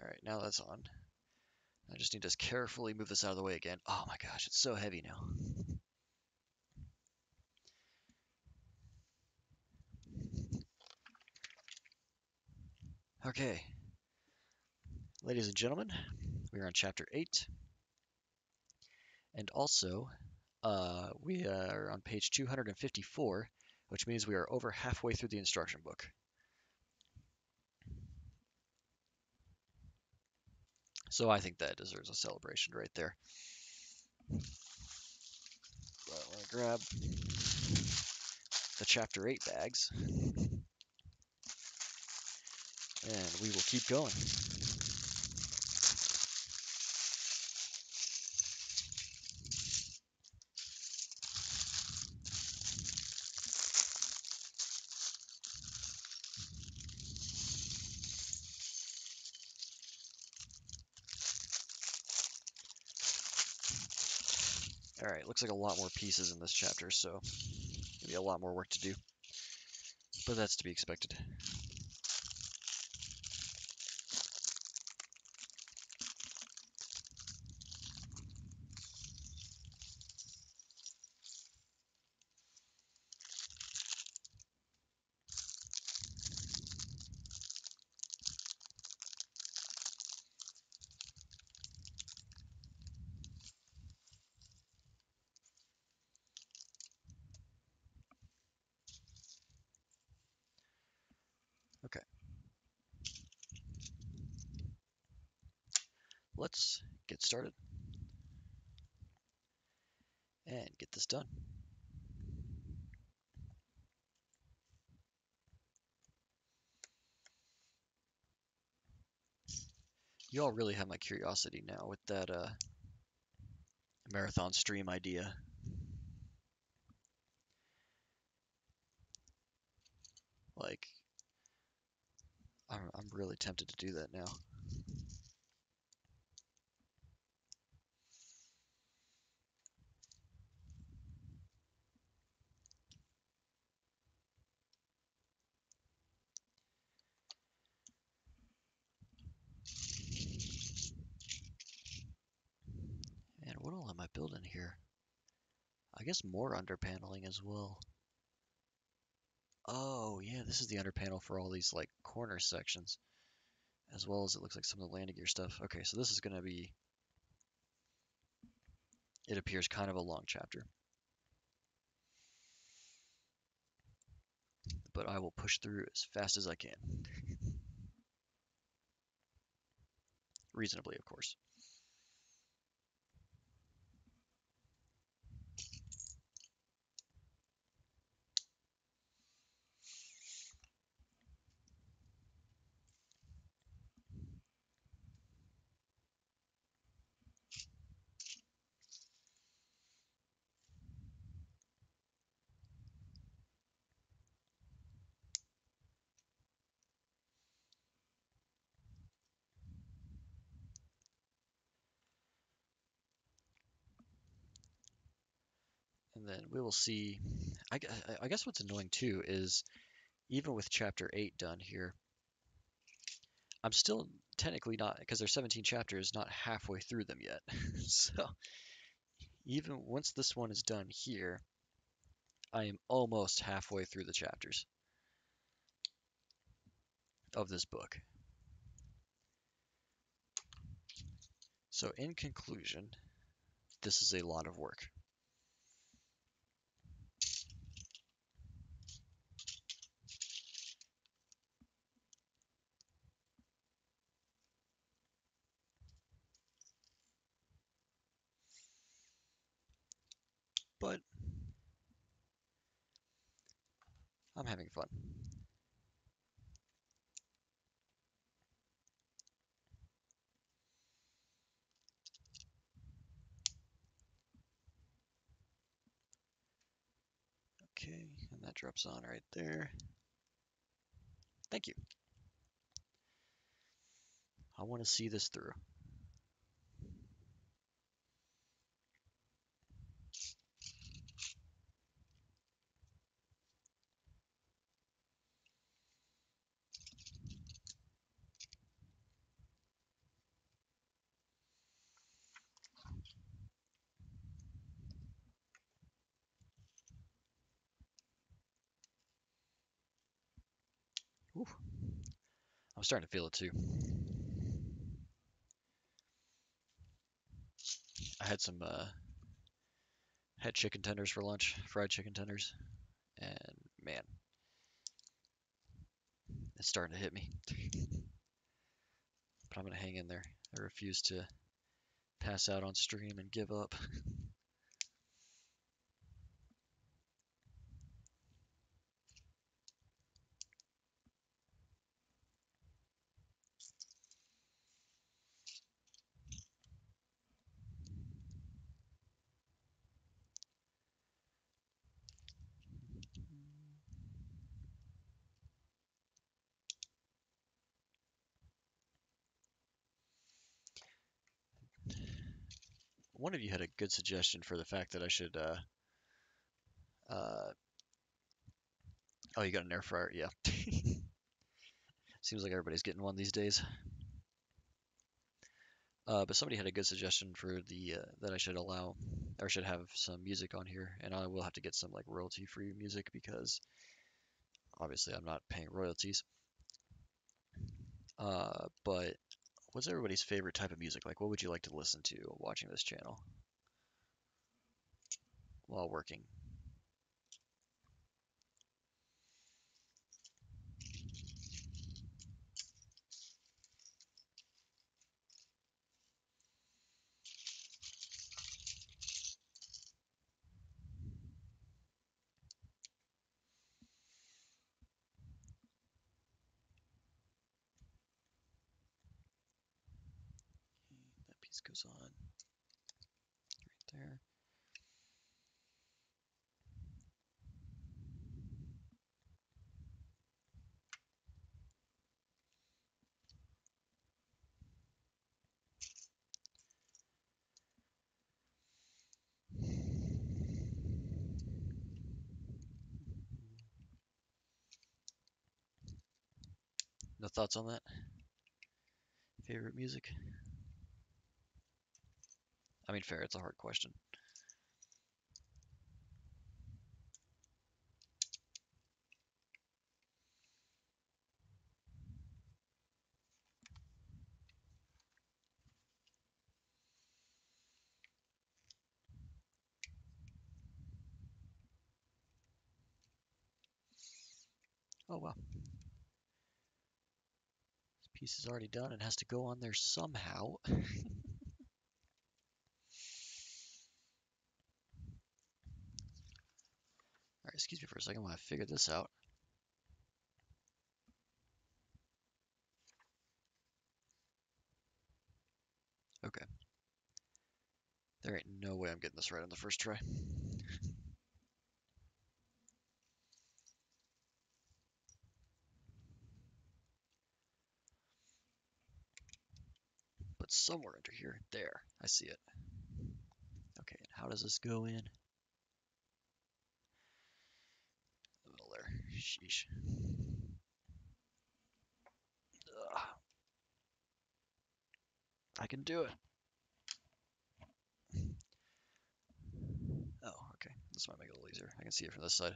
All right, now that's on. I just need to carefully move this out of the way again. Oh my gosh, it's so heavy now. Okay, ladies and gentlemen, we are on chapter 8, and also we are on page 254, which means we are over halfway through the instruction book. So I think that deserves a celebration right there. But I'm going to grab the chapter 8 bags, and we will keep going. Alright, looks like a lot more pieces in this chapter, so maybe a lot more work to do. But that's to be expected. Okay. Let's get started and get this done. You all really have my curiosity now with that marathon stream idea. Like, I'm really tempted to do that now. And what all am I building here? I guess more under paneling as well. Oh, yeah, this is the under panel for all these like corner sections, as well as it looks like some of the landing gear stuff. Okay, so this is going to be, it appears kind of a long chapter. But I will push through as fast as I can. Reasonably, of course. And then we will see. I guess what's annoying too is even with chapter 8 done here, I'm still technically not, because there's 17 chapters, not halfway through them yet. So even once this one is done here, I am almost halfway through the chapters of this book. So in conclusion, this is a lot of work. But I'm having fun. Okay, and that drops on right there. Thank you. I want to see this through. Ooh, I'm starting to feel it too. I had some had chicken tenders for lunch, fried chicken tenders, and man, it's starting to hit me. But I'm gonna hang in there. I refuse to pass out on stream and give up. One of you had a good suggestion for the fact that I should uh oh, you got an air fryer, yeah. Seems like everybody's getting one these days. But somebody had a good suggestion for the that I should allow or should have some music on here, and I will have to get some like royalty-free music because obviously I'm not paying royalties. But what's everybody's favorite type of music? Like, what would you like to listen to watching this channel while working? That piece goes on right there. No thoughts on that? Favorite music? I mean, fair, it's a hard question. Oh well, this piece is already done and has to go on there somehow. All right, excuse me for a second while I figure this out. Okay, there ain't no way I'm getting this right on the first try. But somewhere under here, there, I see it. Okay, and how does this go in? The middle there. Sheesh. Ugh, I can do it. Oh, okay. This might make it a little easier. I can see it from this side.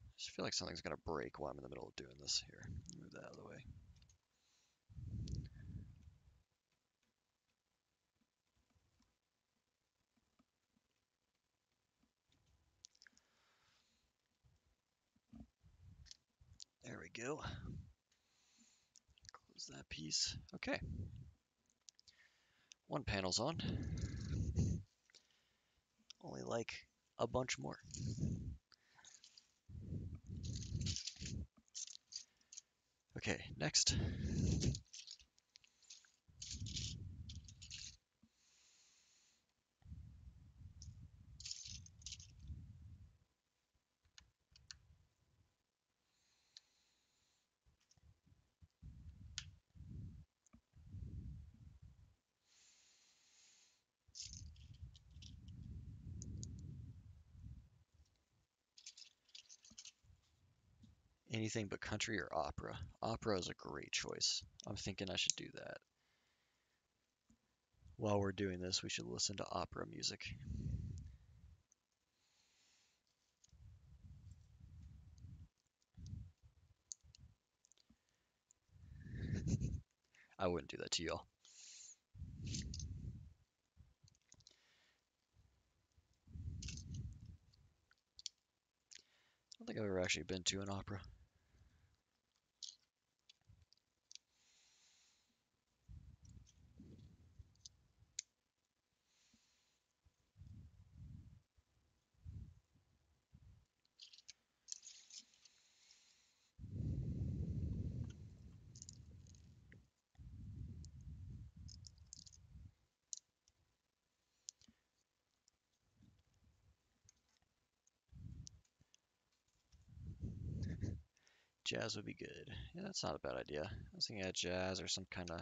I just feel like something's gonna break while I'm in the middle of doing this here. Move that out of the way. There we go. Close that piece. Okay. One panel's on. Only like a bunch more. Okay, next. Anything but country or opera. Opera is a great choice. I'm thinking I should do that. While we're doing this, we should listen to opera music. I wouldn't do that to y'all. I don't think I've ever actually been to an opera. Jazz would be good. Yeah, that's not a bad idea. I was thinking of jazz or some kind of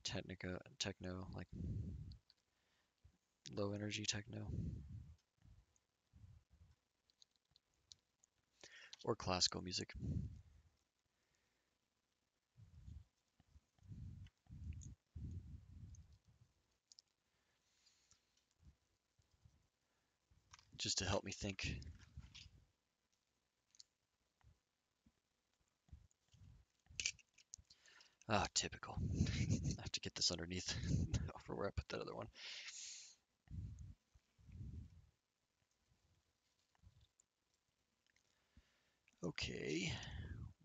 techno, like low energy techno. Or classical music. Just to help me think. Ah, typical. I have to get this underneath for where I put that other one. Okay,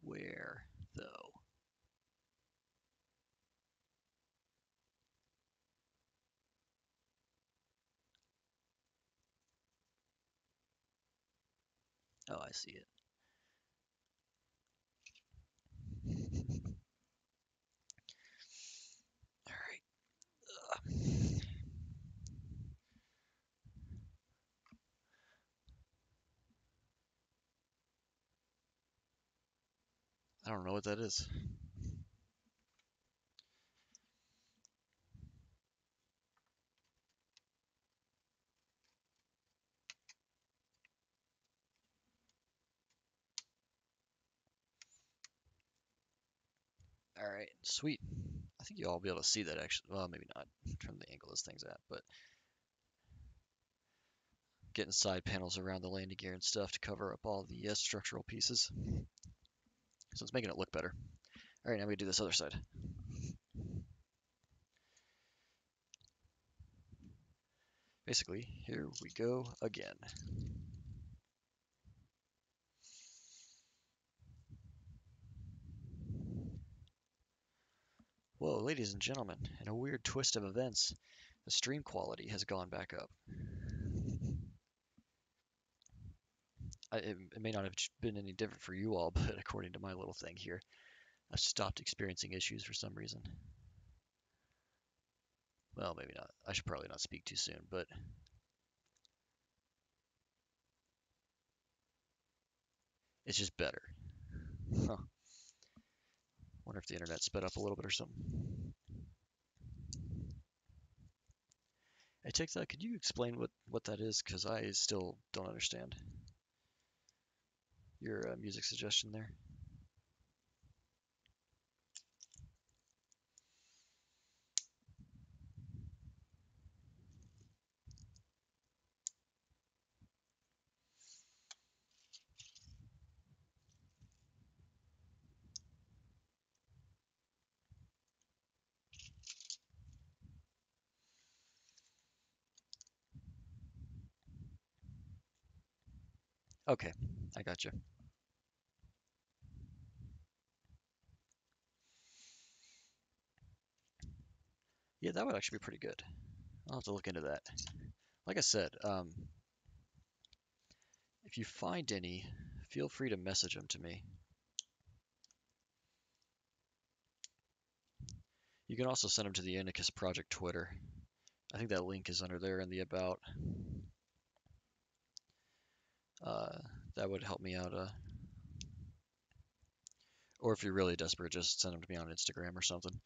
where though? Oh, I see it. All right. I don't know what that is. All right, sweet. I think you all will be able to see that actually. Well, maybe not from the angle this thing's at, but getting side panels around the landing gear and stuff to cover up all the structural pieces. So it's making it look better. All right, now we do this other side. Basically, here we go again. Whoa, ladies and gentlemen, in a weird twist of events, the stream quality has gone back up. It may not have been any different for you all, but according to my little thing here, I've stopped experiencing issues for some reason. Well, maybe not. I should probably not speak too soon, but it's just better. Huh. Wonder if the internet sped up a little bit or something. Hey, take that. Could you explain what that is? Because I still don't understand your music suggestion there. Okay, I got you. Yeah, that would actually be pretty good. I'll have to look into that. Like I said, if you find any, feel free to message them to me. You can also send them to the Anarchist Project Twitter. I think that link is under there in the About. Uh, that would help me out. Or if you're really desperate, just send them to me on Instagram or something.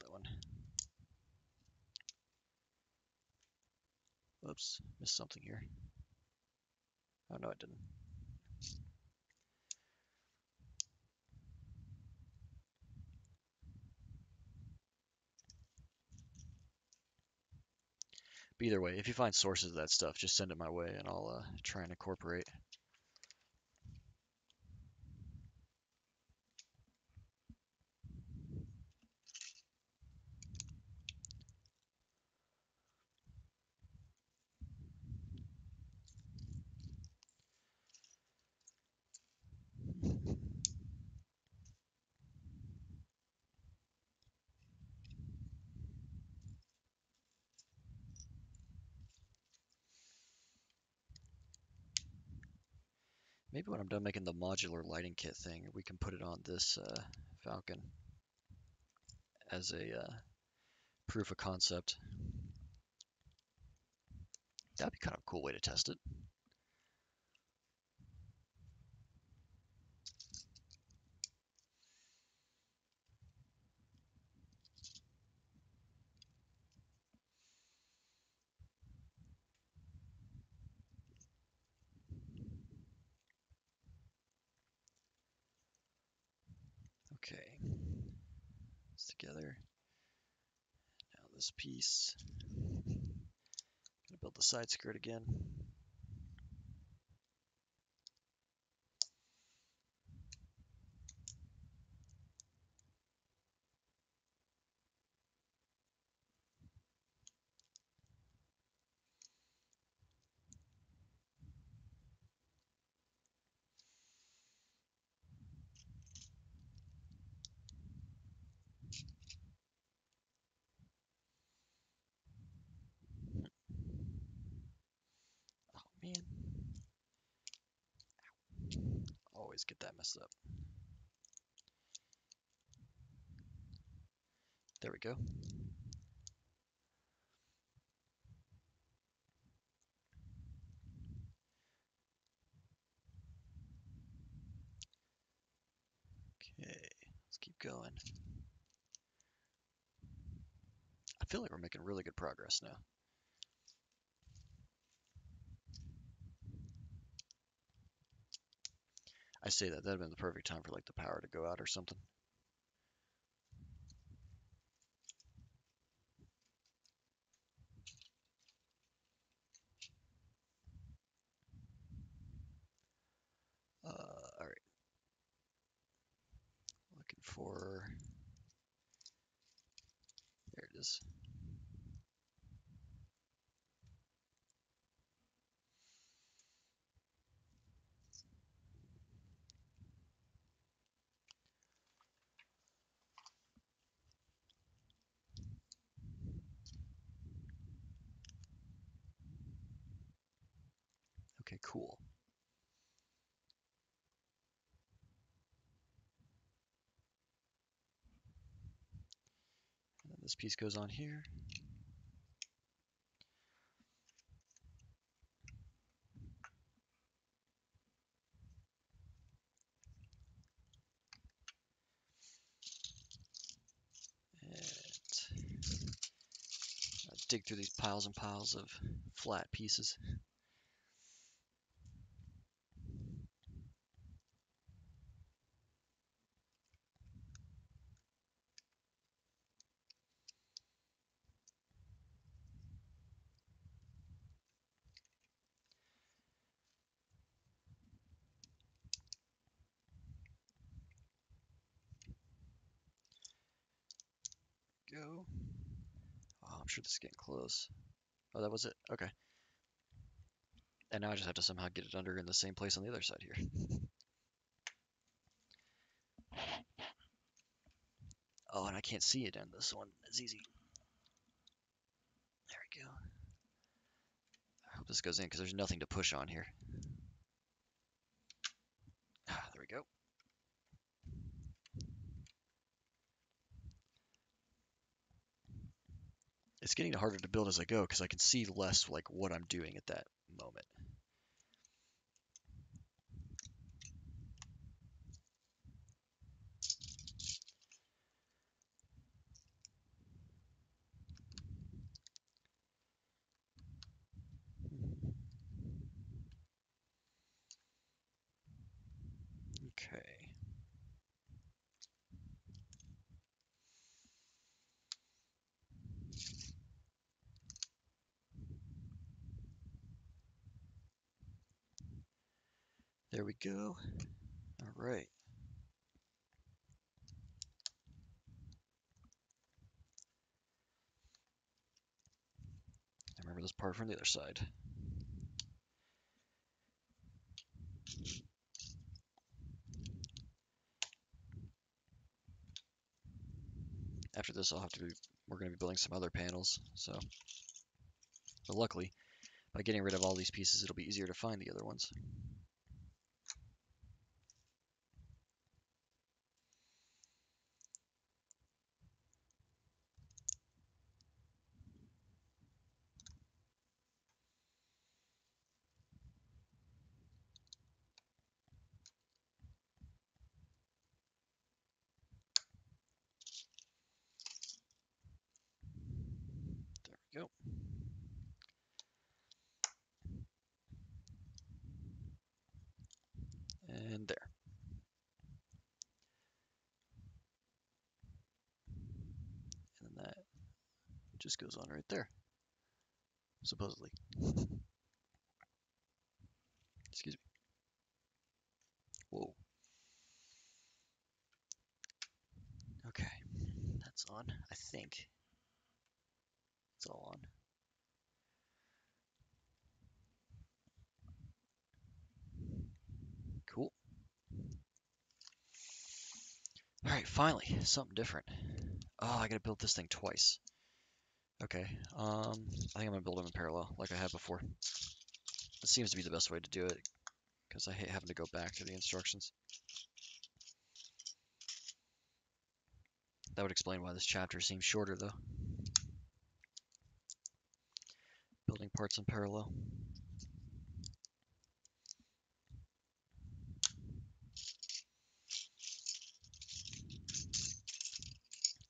That one. Oops, missed something here. Oh no, I didn't. But either way, if you find sources of that stuff, just send it my way and I'll try and incorporate. Maybe when I'm done making the modular lighting kit thing, we can put it on this Falcon as a proof of concept. That'd be kind of a cool way to test it. Okay, it's together. Now this piece. Gonna build the side skirt again. Oh man, always get that messed up. There we go. Okay, let's keep going. I feel like we're making really good progress now. I say that'd have been the perfect time for like the power to go out or something. All right. Looking for. There it is. Okay, cool. And then this piece goes on here. And dig through these piles and piles of flat pieces. Go. Oh, I'm sure this is getting close. Oh, that was it. Okay. And now I just have to somehow get it under in the same place on the other side here. Oh, and I can't see it in this one. It's easy. There we go. I hope this goes in because there's nothing to push on here. Ah, there we go. It's getting harder to build as I go because I can see less like what I'm doing at that moment. Okay. There we go. All right. I remember this part from the other side. After this, we're going to be building some other panels. So, but luckily, by getting rid of all these pieces, it'll be easier to find the other ones. There we go. And there. And then that just goes on right there, supposedly. Excuse me. Whoa. Okay, that's on. I think it's all on. Cool. All right, finally, something different. Oh, I gotta build this thing twice. Okay, I think I'm gonna build them in parallel, like I had before. It seems to be the best way to do it, because I hate having to go back to the instructions. That would explain why this chapter seems shorter, though. Building parts in parallel.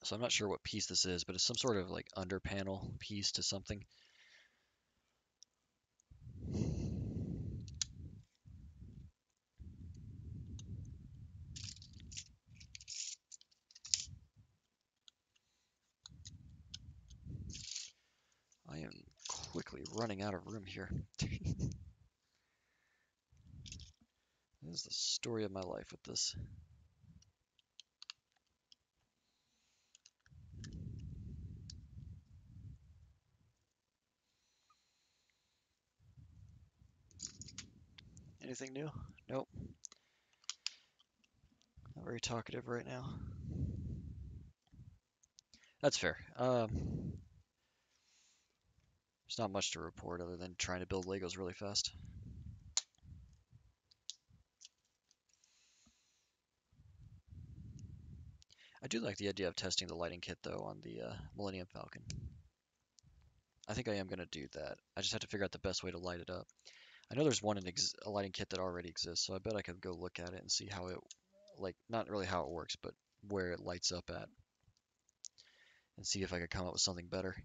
So I'm not sure what piece this is, but it's some sort of like under panel piece to something. I am quickly running out of room here. This is the story of my life with this. Anything new? Nope. Not very talkative right now. That's fair. There's not much to report other than trying to build Legos really fast. I do like the idea of testing the lighting kit though on the Millennium Falcon. I think I am going to do that. I just have to figure out the best way to light it up. I know there's a lighting kit that already exists, so I bet I could go look at it and see how it, like, not really how it works, but where it lights up at, and see if I could come up with something better.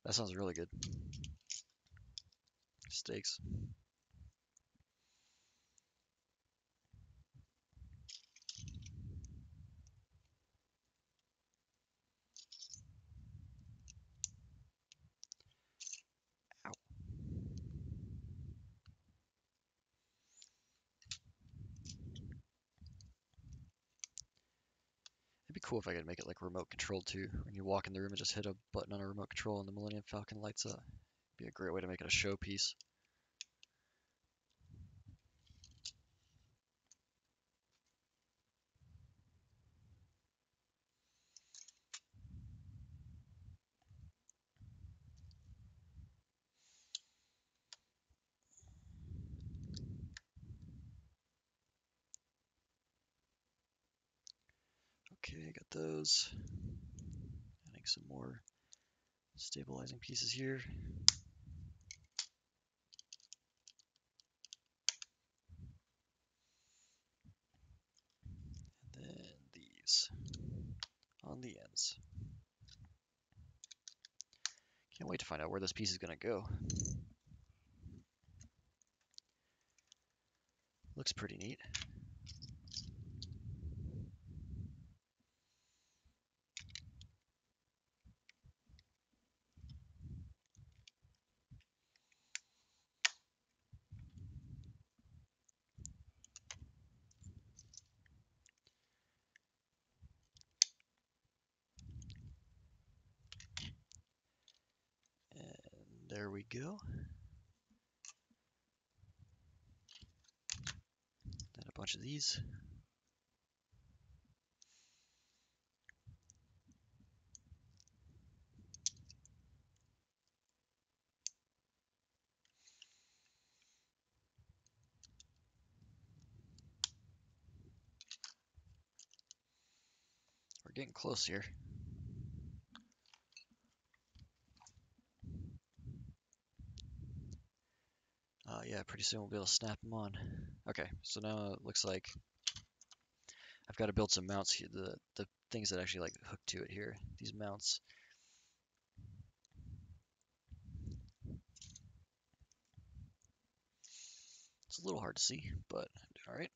That sounds really good. Steaks. Ow. It'd be cool if I could make it like remote controlled too. When you walk in the room and just hit a button on a remote control and the Millennium Falcon lights up. Be a great way to make it a showpiece. Okay, I got those. Adding some more stabilizing pieces here. And then these on the ends. Can't wait to find out where this piece is going to go. Looks pretty neat. And there we go. Then a bunch of these. We're getting close here. Yeah, pretty soon we'll be able to snap them on. Okay, so now it looks like I've got to build some mounts here, the things that actually like hook to it here, these mounts. It's a little hard to see, but all right.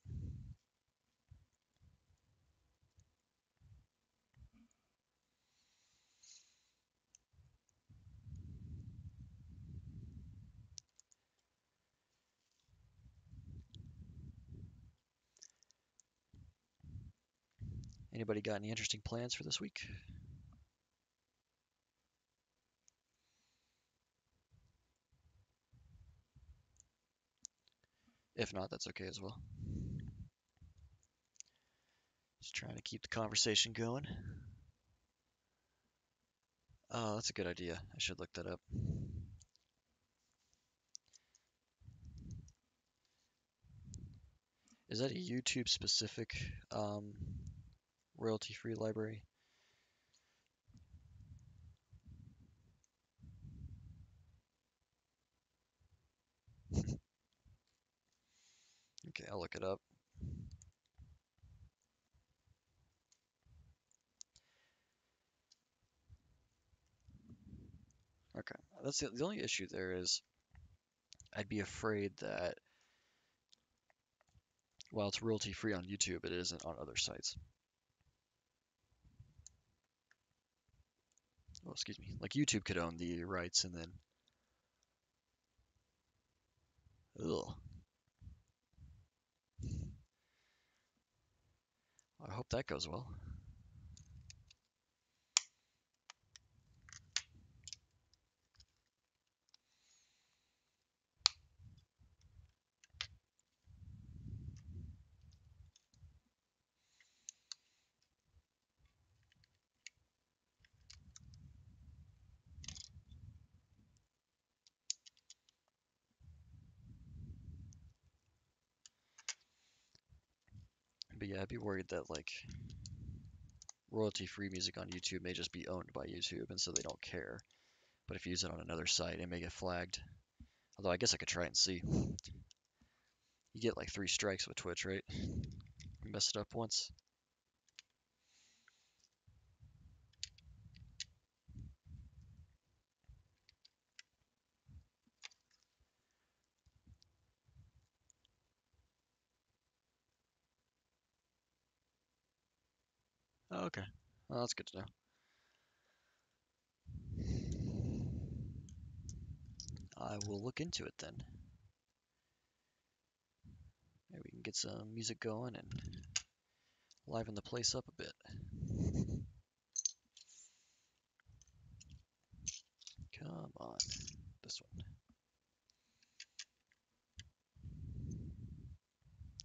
Anybody got any interesting plans for this week? If not, that's okay as well. Just trying to keep the conversation going. Oh, that's a good idea. I should look that up. Is that a YouTube specific royalty-free library? Okay, I'll look it up. Okay, that's the only issue there is I'd be afraid that while it's royalty-free on YouTube, it isn't on other sites. Oh, excuse me. Like YouTube could own the rights and then, ugh. I hope that goes well. But yeah, I'd be worried that like royalty-free music on YouTube may just be owned by YouTube, and so they don't care. But if you use it on another site, it may get flagged. Although I guess I could try and see. You get like 3 strikes with Twitch, right? You mess it up once. Oh, okay. Well, that's good to know. I will look into it then. Maybe we can get some music going and liven the place up a bit. Come on. This one.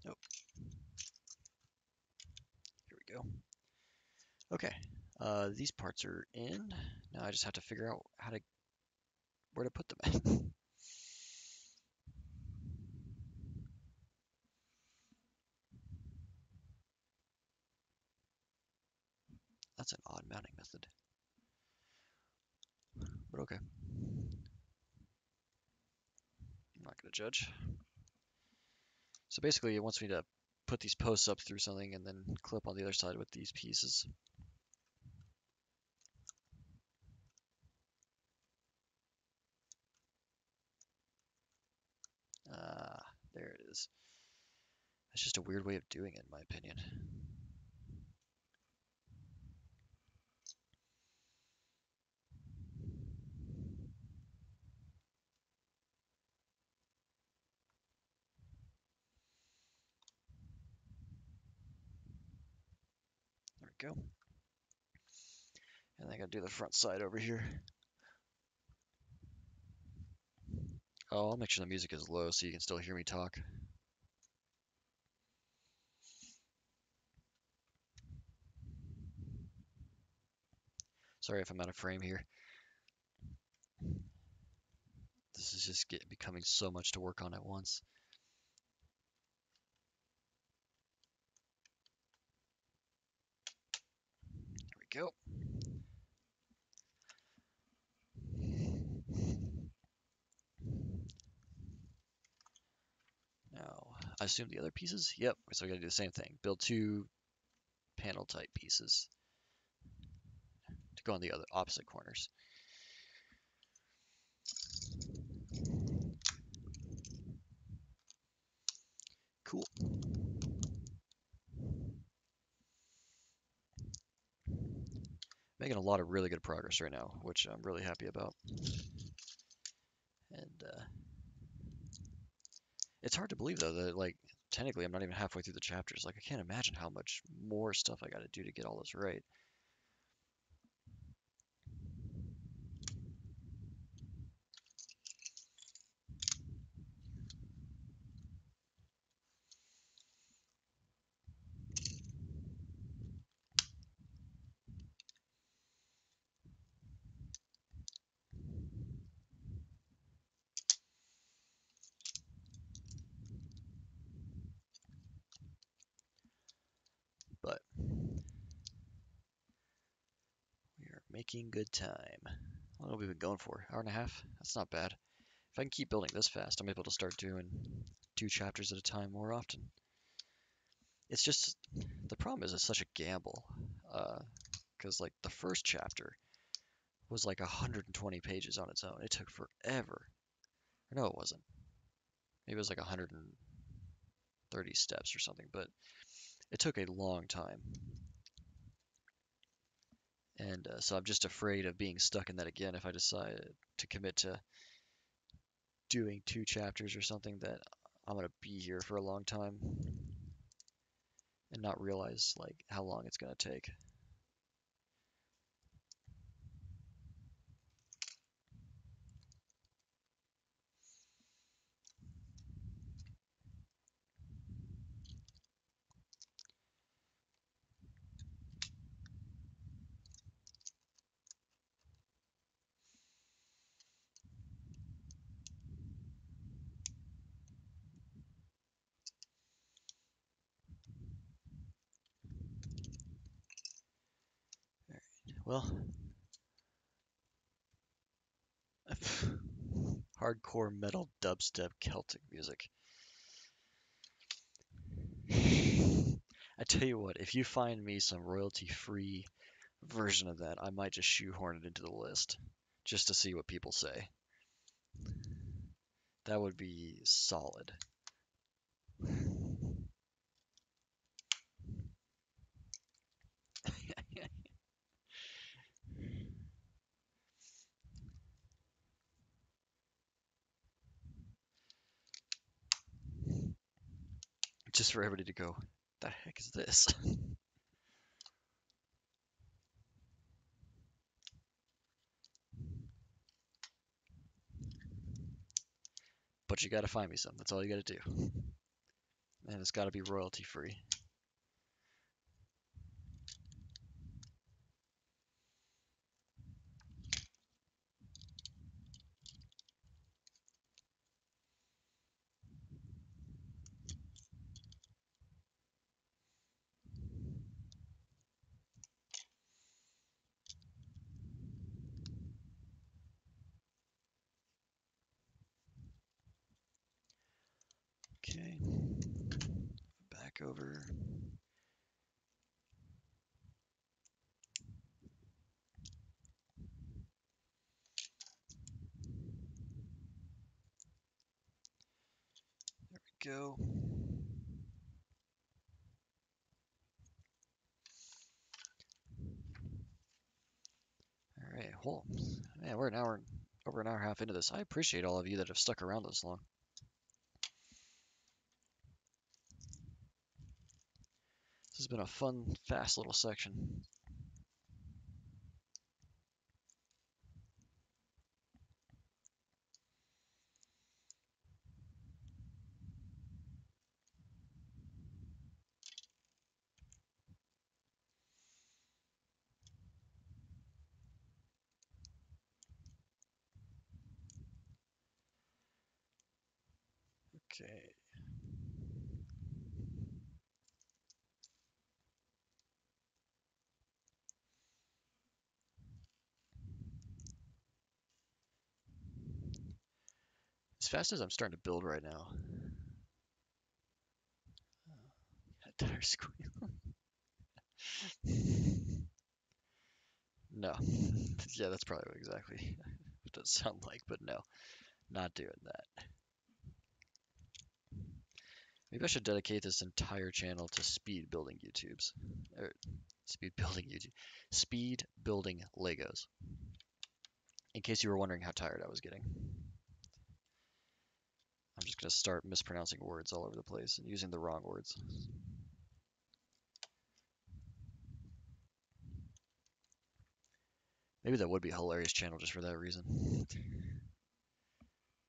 Oh, here we go. Okay. These parts are in. Now I just have to figure out where to put them at. That's an odd mounting method. But okay. I'm not going to judge. So basically it wants me to put these posts up through something and then clip on the other side with these pieces. There it is. It's just a weird way of doing it, in my opinion. There we go. And I gotta do the front side over here. Oh, I'll make sure the music is low so you can still hear me talk. Sorry if I'm out of frame here. This is just becoming so much to work on at once. There we go. Now, I assume the other pieces? Yep, so we gotta do the same thing. Build 2 panel type pieces to go on the other opposite corners. Cool. Making a lot of really good progress right now, which I'm really happy about. And it's hard to believe though that like technically I'm not even halfway through the chapters. Like I can't imagine how much more stuff I got to do to get all this right. But we are making good time. How long have we been going for? Hour and a half? That's not bad. If I can keep building this fast, I'm able to start doing 2 chapters at a time more often. It's just the problem is it's such a gamble, because like the first chapter was like 120 pages on its own. It took forever. No, it wasn't. Maybe it was like 130 steps or something, but it took a long time. And so I'm just afraid of being stuck in that again if I decide to commit to doing 2 chapters or something that I'm gonna be here for a long time and not realize like how long it's gonna take. Well, hardcore metal dubstep Celtic music. I tell you what, if you find me some royalty-free version of that, I might just shoehorn it into the list just to see what people say. That would be solid. Just for everybody to go, the heck is this? But you gotta find me some. That's all you gotta do. And it's gotta be royalty free. Okay. Back over. There we go. Alright, well, man, we're over an hour and a half into this. I appreciate all of you that have stuck around this long. This has been a fun, fast little section. Okay. As fast as I'm starting to build right now. Tire squeal. No. Yeah, that's probably exactly what it does sound like, but no, not doing that. Maybe I should dedicate this entire channel to speed building YouTubes. Or speed building YouTube. Speed building Legos. In case you were wondering how tired I was getting. I'm just going to start mispronouncing words all over the place and using the wrong words. Maybe that would be a hilarious channel just for that reason.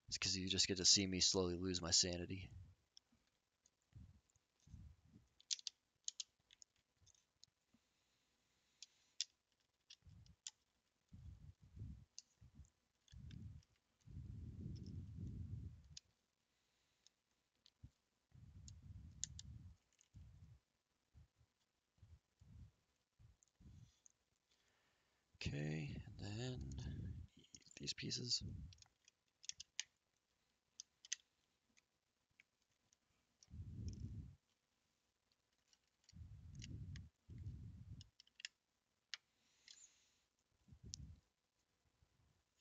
It's because you just get to see me slowly lose my sanity. Okay, and then these pieces.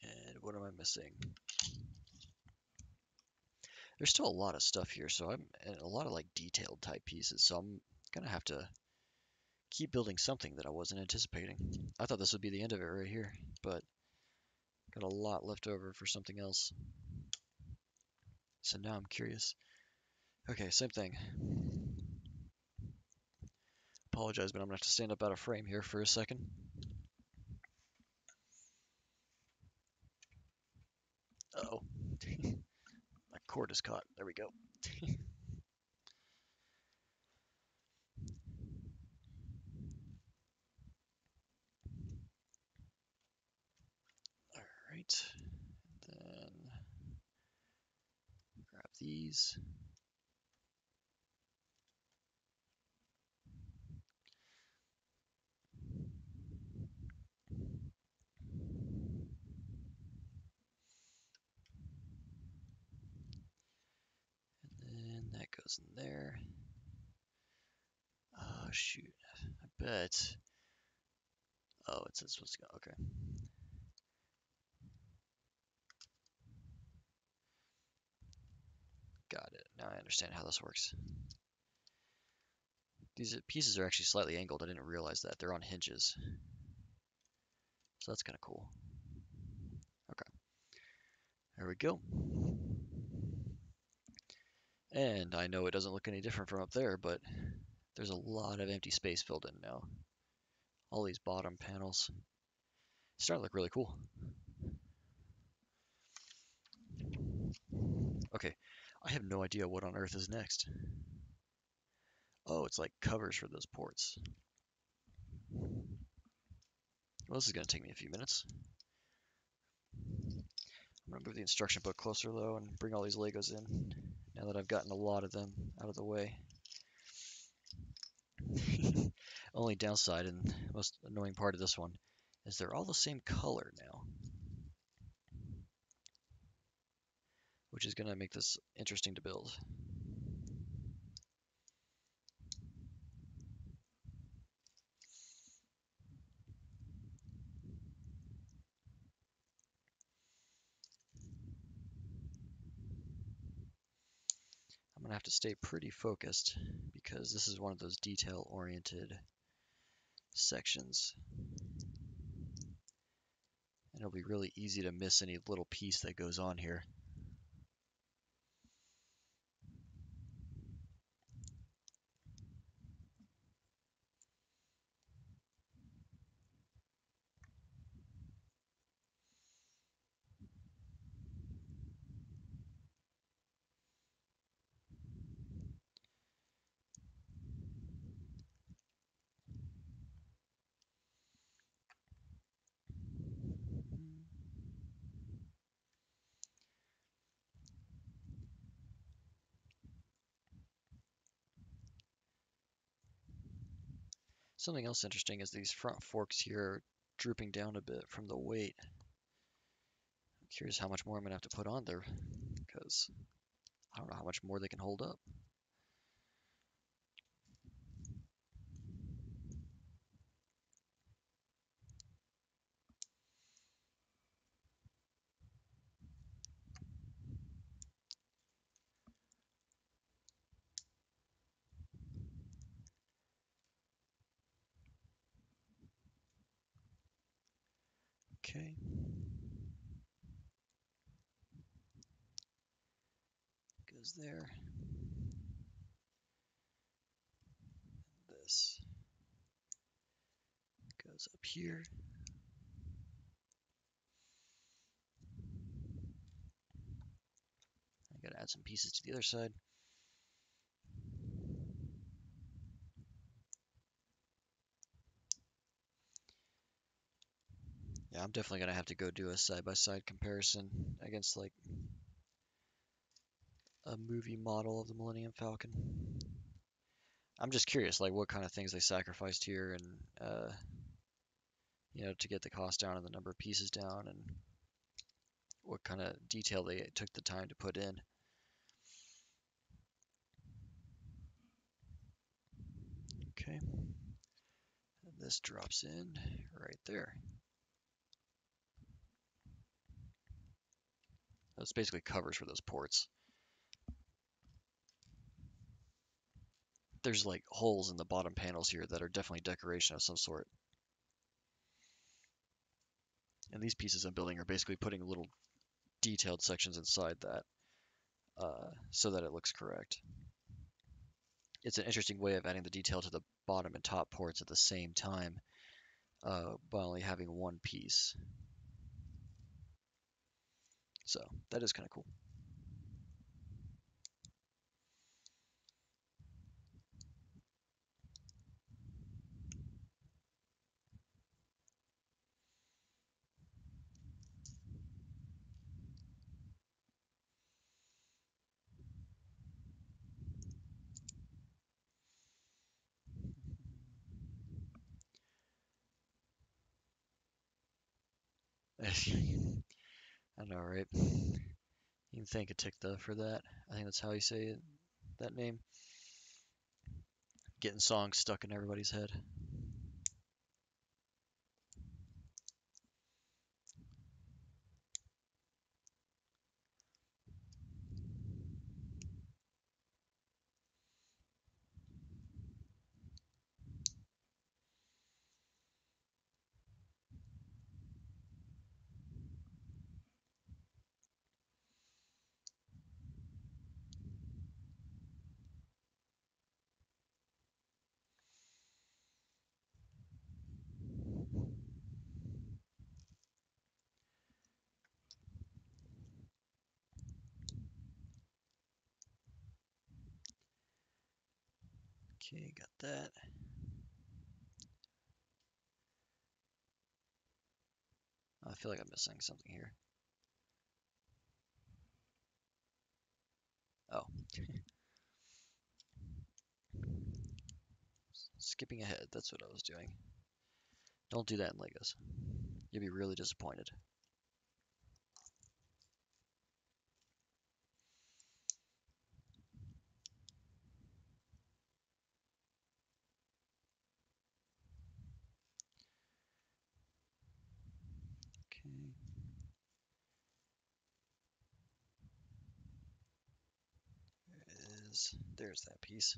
And what am I missing? There's still a lot of stuff here, so I'm and a lot of like detailed type pieces, so I'm gonna have to keep building something that I wasn't anticipating. I thought this would be the end of it right here, but got a lot left over for something else. So now I'm curious. Okay, same thing. Apologize, but I'm gonna have to stand up out of frame here for a second. Uh-oh. My cord is caught. There we go. All right. Then grab these. And that goes in there. Oh, shoot. I bet. Oh, it says supposed to go. Okay. Got it. Now I understand how this works. These pieces are actually slightly angled. I didn't realize that. They're on hinges. So that's kind of cool. Okay. There we go. And I know it doesn't look any different from up there, but there's a lot of empty space filled in now. All these bottom panels. It's starting to look really cool. Okay, I have no idea what on earth is next. Oh, it's like covers for those ports. Well, this is going to take me a few minutes. I'm going to move the instruction book closer, though, and bring all these Legos in, now that I've gotten a lot of them out of the way. Only downside and most annoying part of this one is they're all the same color now, which is going to make this interesting to build. I'm going to have to stay pretty focused because this is one of those detail-oriented sections. And it'll be really easy to miss any little piece that goes on here. Something else interesting is these front forks here are drooping down a bit from the weight. I'm curious how much more I'm going to have to put on there, because I don't know how much more they can hold up. Okay. Goes there. This goes up here. I gotta add some pieces to the other side. Yeah, I'm definitely gonna have to go do a side-by-side comparison against like a movie model of the Millennium Falcon. I'm just curious, like what kind of things they sacrificed here, and to get the cost down and the number of pieces down, and what kind of detail they took the time to put in. Okay, and this drops in right there. That's basically covers for those ports. There's like holes in the bottom panels here that are definitely decoration of some sort. And these pieces I'm building are basically putting little detailed sections inside that so that it looks correct. It's an interesting way of adding the detail to the bottom and top ports at the same time by only having one piece. So that is kind of cool. I know, right? You can thank a Tikta for that. I think that's how you say it, that name. Getting songs stuck in everybody's head. Okay, got that. I feel like I'm missing something here. Oh. Skipping ahead, that's what I was doing. Don't do that in Legos. You'll be really disappointed. Okay. There's that piece.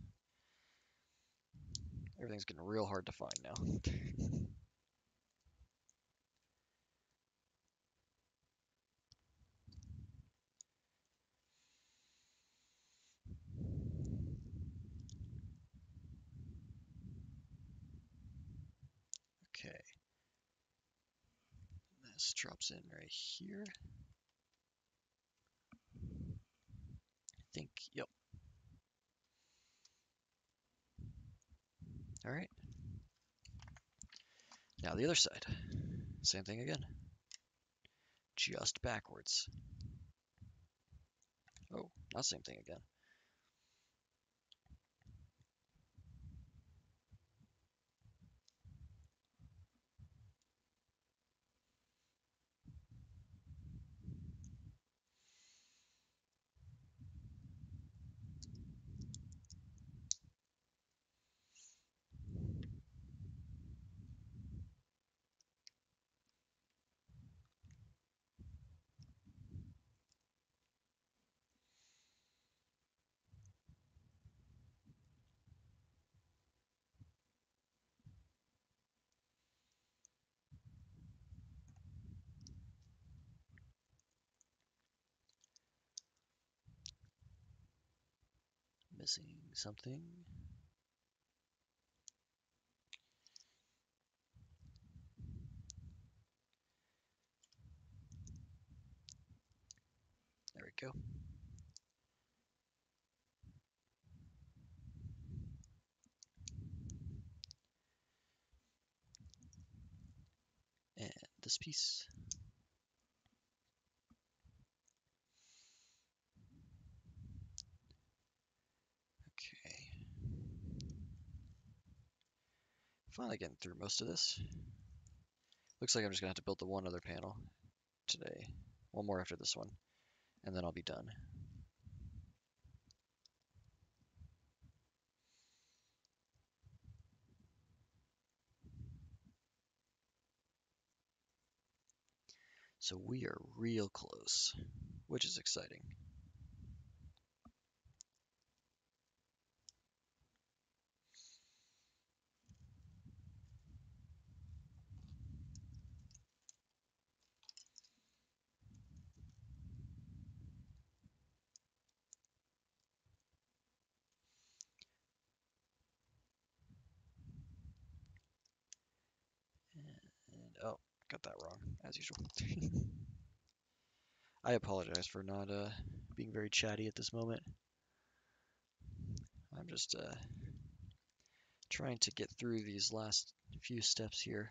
Everything's getting real hard to find now. X drops in right here. I think, yep. All right. Now the other side. Same thing again. Just backwards. Oh, not same thing again. Missing something. There we go. And this piece. Okay. Finally getting through most of this. Looks like I'm just gonna have to build the one other panel today. One more after this one, and then I'll be done. So we are real close, which is exciting. And oh, got that wrong, as usual. I apologize for not being very chatty at this moment. I'm just trying to get through these last few steps here.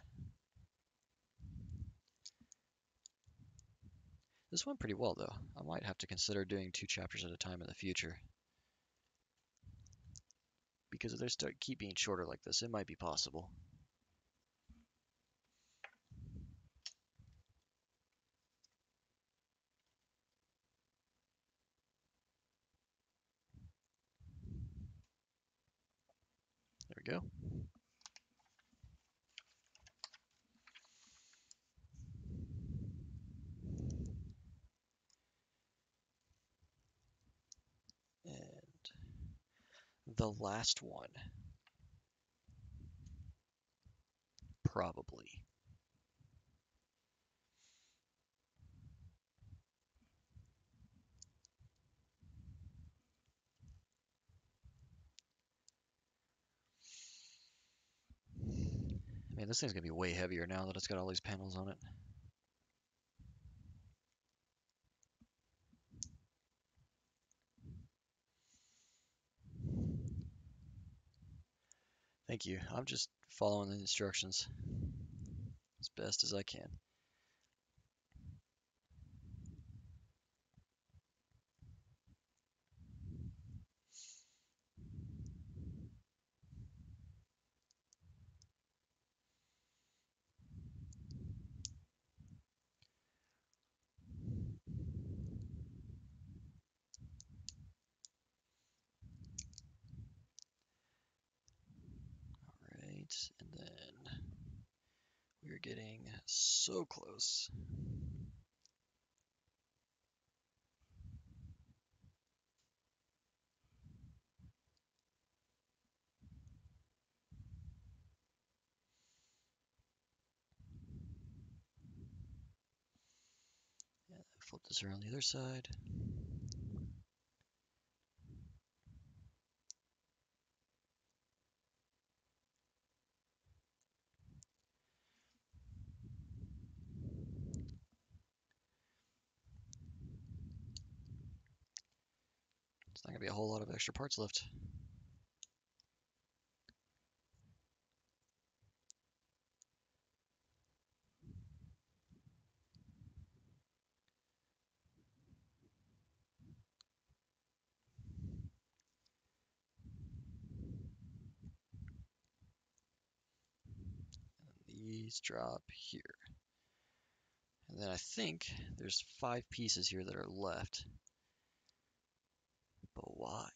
This went pretty well, though. I might have to consider doing 2 chapters at a time in the future. Because if they keep being shorter like this, it might be possible. There we go. And the last one. Probably. Man, this thing's gonna be way heavier now that it's got all these panels on it. Thank you. I'm just following the instructions as best as I can. Alright, and then we're getting so close. Yeah, flip this around the other side. not gonna be a whole lot of extra parts left. These drop here. And then I think there's 5 pieces here that are left. But why?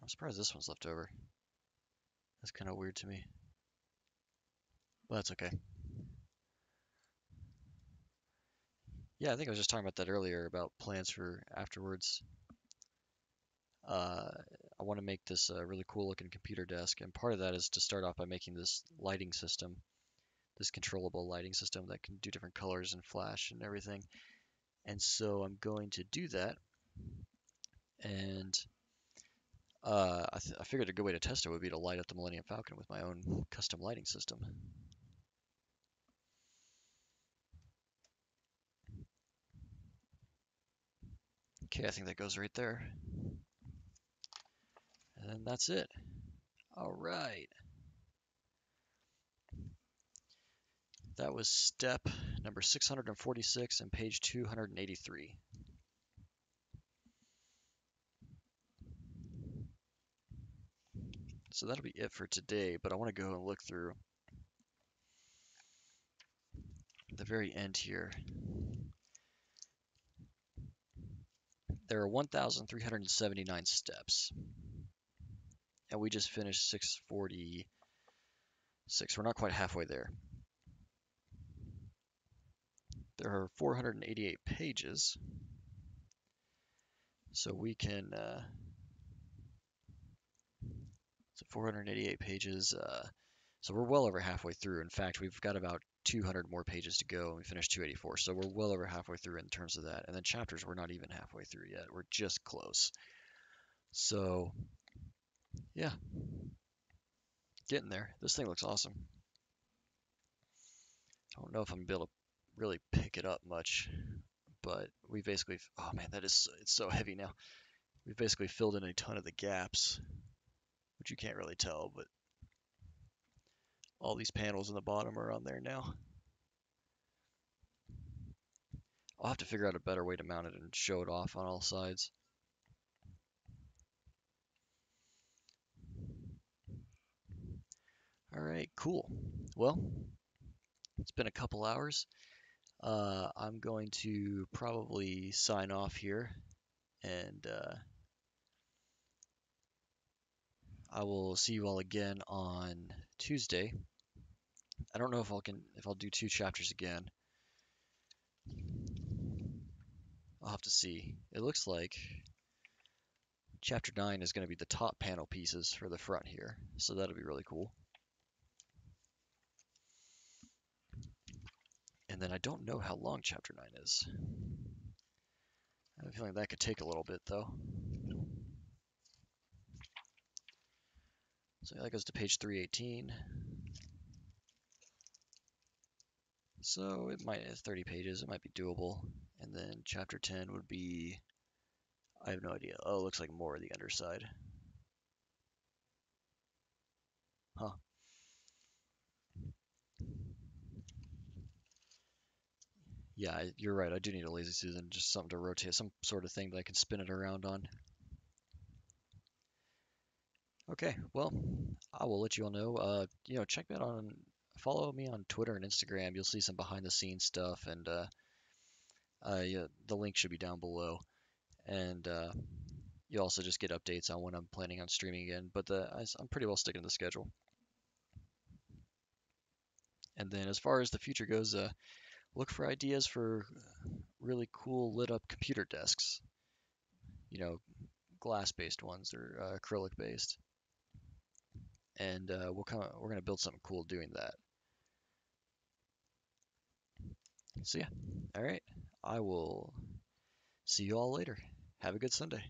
I'm surprised this one's left over. That's kind of weird to me. But that's okay. Yeah, I think I was just talking about that earlier about plans for afterwards. I want to make this a really cool looking computer desk, and part of that is to start off by making this lighting system, this controllable lighting system that can do different colors and flash and everything. And so I'm going to do that, and I figured a good way to test it would be to light up the Millennium Falcon with my own custom lighting system. Okay, I think that goes right there. And that's it. All right. That was step number 646 and page 283. So that'll be it for today, but I want to go and look through the very end here. There are 1,379 steps, and we just finished 646. We're not quite halfway there. There are 488 pages, so we can, so 488 pages, so we're well over halfway through. In fact, we've got about 200 more pages to go, and we finished 284, so we're well over halfway through in terms of that. And then chapters, we're not even halfway through yet. We're just close. So, yeah, getting there. This thing looks awesome. I don't know if I'm gonna be able to really pick it up much, but we basically, oh man, it's so heavy now. We've basically filled in a ton of the gaps, which you can't really tell, but all these panels in the bottom are on there now. I'll have to figure out a better way to mount it and show it off on all sides. All right, cool. Well, it's been a couple hours. I'm going to probably sign off here, and I will see you all again on Tuesday. I don't know if I'll do 2 chapters again. I'll have to see. It looks like chapter 9 is going to be the top panel pieces for the front here, so that'll be really cool. And then I don't know how long chapter 9 is. I have a feeling that could take a little bit though. So that goes to page 318. So it might have 30 pages, it might be doable. And then chapter 10 would be, I have no idea. Oh, it looks like more of the underside. Huh. Yeah, you're right. I do need a lazy Susan, just something to rotate, some sort of thing that I can spin it around on. Okay, well, I will let you all know. Check me out follow me on Twitter and Instagram. You'll see some behind the scenes stuff, and yeah, the link should be down below. And you also just get updates on when I'm planning on streaming again. But I'm pretty well sticking to the schedule. And then as far as the future goes, look for ideas for really cool lit up computer desks. You know, glass-based ones or acrylic-based. And we're gonna build something cool doing that. So yeah, all right. I will see you all later. Have a good Sunday.